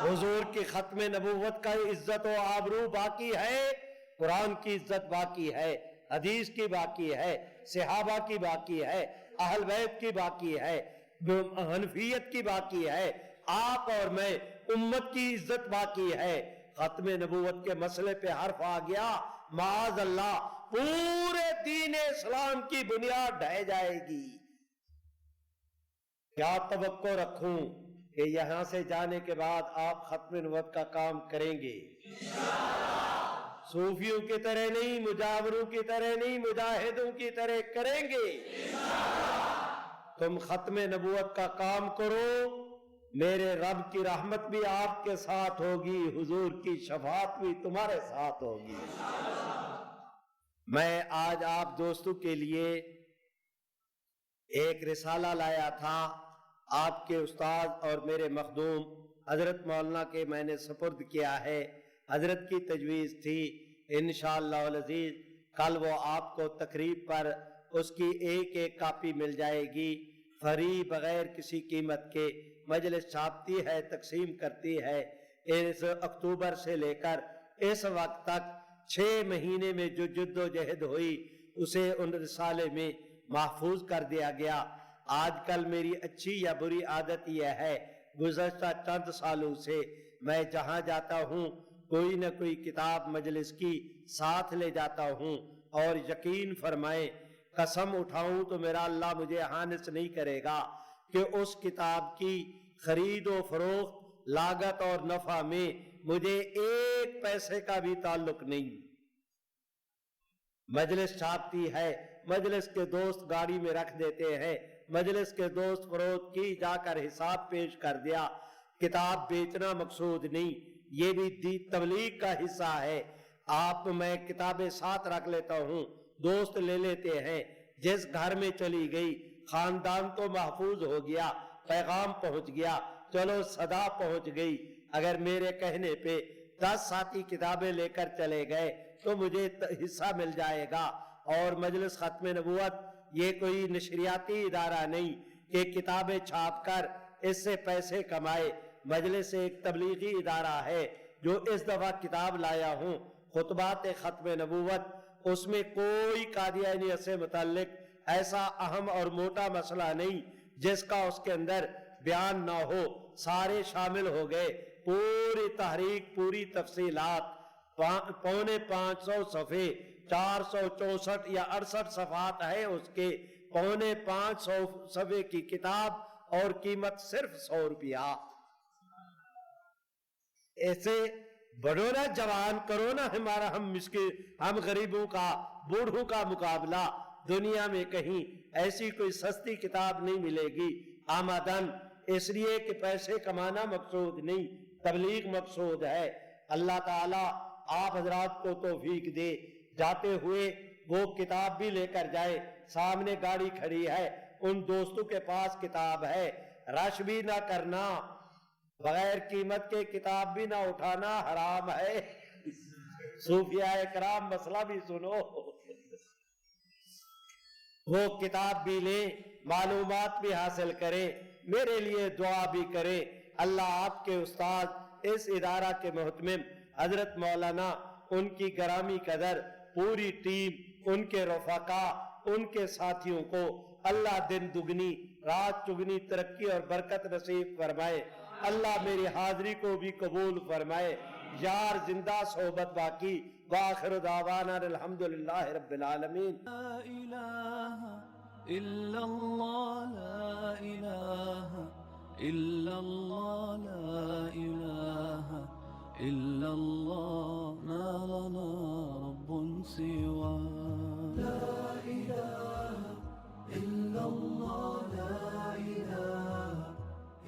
حضور کی ختم نبوت کا عزت و آبرو باقی ہے، قرآن کی عزت باقی ہے، حدیث کی باقی ہے، صحابہ کی باقی ہے، اہل بیت کی باقی ہے، حنفیت کی باقی ہے، آپ اور میں امت کی عزت باقی ہے۔ ختم نبوت کے مسئلے پہ حرف آ گیا، معاذ اللہ پورے دین اسلام کی بنیاد ڈھہ جائے گی۔ کیا توقع رکھوں کہ یہاں سے جانے کے بعد آپ ختم نبوت کا کام کریں گے؟ صوفیوں کی طرح نہیں، مجاوروں کی طرح نہیں، مجاہدوں کی طرح کریں گے۔ تم ختم نبوت کا کام کرو، میرے رب کی رحمت بھی آپ کے ساتھ ہوگی، حضور کی شفاعت بھی تمہارے ساتھ ہوگی۔ میں آج آپ دوستوں کے لیے ایک رسالہ لایا تھا، آپ کے استاد اور میرے مخدوم حضرت مولانا کے میں نے سپرد کیا ہے۔ حضرت کی تجویز تھی انشاءاللہ العزیز کل وہ آپ کو تقریب پر اس کی ایک ایک کاپی مل جائے گی، فری بغیر کسی قیمت کے۔ مجلس چھاپتی ہے، تقسیم کرتی ہے۔ اس اکتوبر سے لے کر اس وقت تک 6 مہینے میں جو جد و جہد ہوئی اسے ان رسالے میں محفوظ کر دیا گیا۔ آج کل میری اچھی یا بری عادت یہ ہے، گزشتہ چند سالوں سے میں جہاں جاتا ہوں کوئی نہ کوئی کتاب مجلس کی ساتھ لے جاتا ہوں، اور یقین فرمائیں قسم اٹھاؤں تو میرا اللہ مجھے ہانس نہیں کرے گا کہ اس کتاب کی خرید و فروخت، لاگت اور نفع میں مجھے ایک پیسے کا بھی تعلق نہیں۔ مجلس چھاپتی ہے، مجلس کے دوست گاڑی میں رکھ دیتے ہیں، مجلس کے دوست فروخت کی، جا کر حساب پیش کر دیا۔ کتاب بیچنا مقصود نہیں، یہ بھی تبلیغ کا حصہ ہے۔ آپ میں کتابیں ساتھ رکھ لیتا ہوں، دوست لے لیتے ہیں، جس گھر میں چلی گئی خاندان تو محفوظ ہو گیا، پیغام پہنچ گیا، چلو صدا پہنچ گئی۔ اگر میرے کہنے پہ 10 ساتھی کتابیں لے کر چلے گئے تو مجھے حصہ مل جائے گا۔ اور مجلس ختم نبوت یہ کوئی نشریاتی ادارہ نہیں کہ کتابیں چھاپ کر اس سے پیسے کمائے۔ مجلس ایک تبلیغی ادارہ ہے جو اس دفعہ کتاب لایا ہوں، خطبات ختم نبوت۔ اس میں کوئی قادیانیت سے متعلق ایسا اہم اور موٹا مسئلہ نہیں جس کا اس کے اندر بیان نہ ہو، سارے شامل ہو گئے۔ پوری تحریک، پوری تفصیلات، 550 صفحے، 464 یا 68 صفحات ہے اس کے، 550 صفحے کی کتاب اور قیمت صرف 100 روپیہ۔ ایسے بڑھو نا، جوان کرو نا ہمارا، ہم غریبوں کا، بوڑھوں کا مقابلہ۔ دنیا میں کہیں ایسی کوئی سستی کتاب نہیں ملے گی آمدن، اس لیے کہ پیسے کمانا مقصود نہیں، تبلیغ مقصود ہے۔ اللہ تعالیٰ آپ حضرات کو توفیق دے، جاتے ہوئے وہ کتاب بھی لے کر جائے۔ سامنے گاڑی کھڑی ہے، ان دوستوں کے پاس کتاب ہے، رش بھی نہ کرنا، بغیر قیمت کے کتاب بھی نہ اٹھانا حرام ہے۔ صوفیاء کرام مسئلہ بھی سنو، وہ کتاب بھی لیں، معلومات بھی حاصل کریں، میرے لیے دعا بھی کریں۔ اللہ آپ کے استاد، اس ادارہ کے محتمم حضرت مولانا، ان کی گرامی قدر پوری ٹیم، ان کے رفقا، ان کے ساتھیوں کو اللہ دن دگنی رات چگنی ترقی اور برکت نصیب فرمائے۔ اللہ میری حاضری کو بھی قبول فرمائے۔ یار زندہ صحبت باقی، وآخر دعوانا الحمدللہ رب العالمین۔ لا إله إلا الله، لا إله إلا الله، لا إله إلا الله، ما لنا رب سواه. لا إله إلا الله.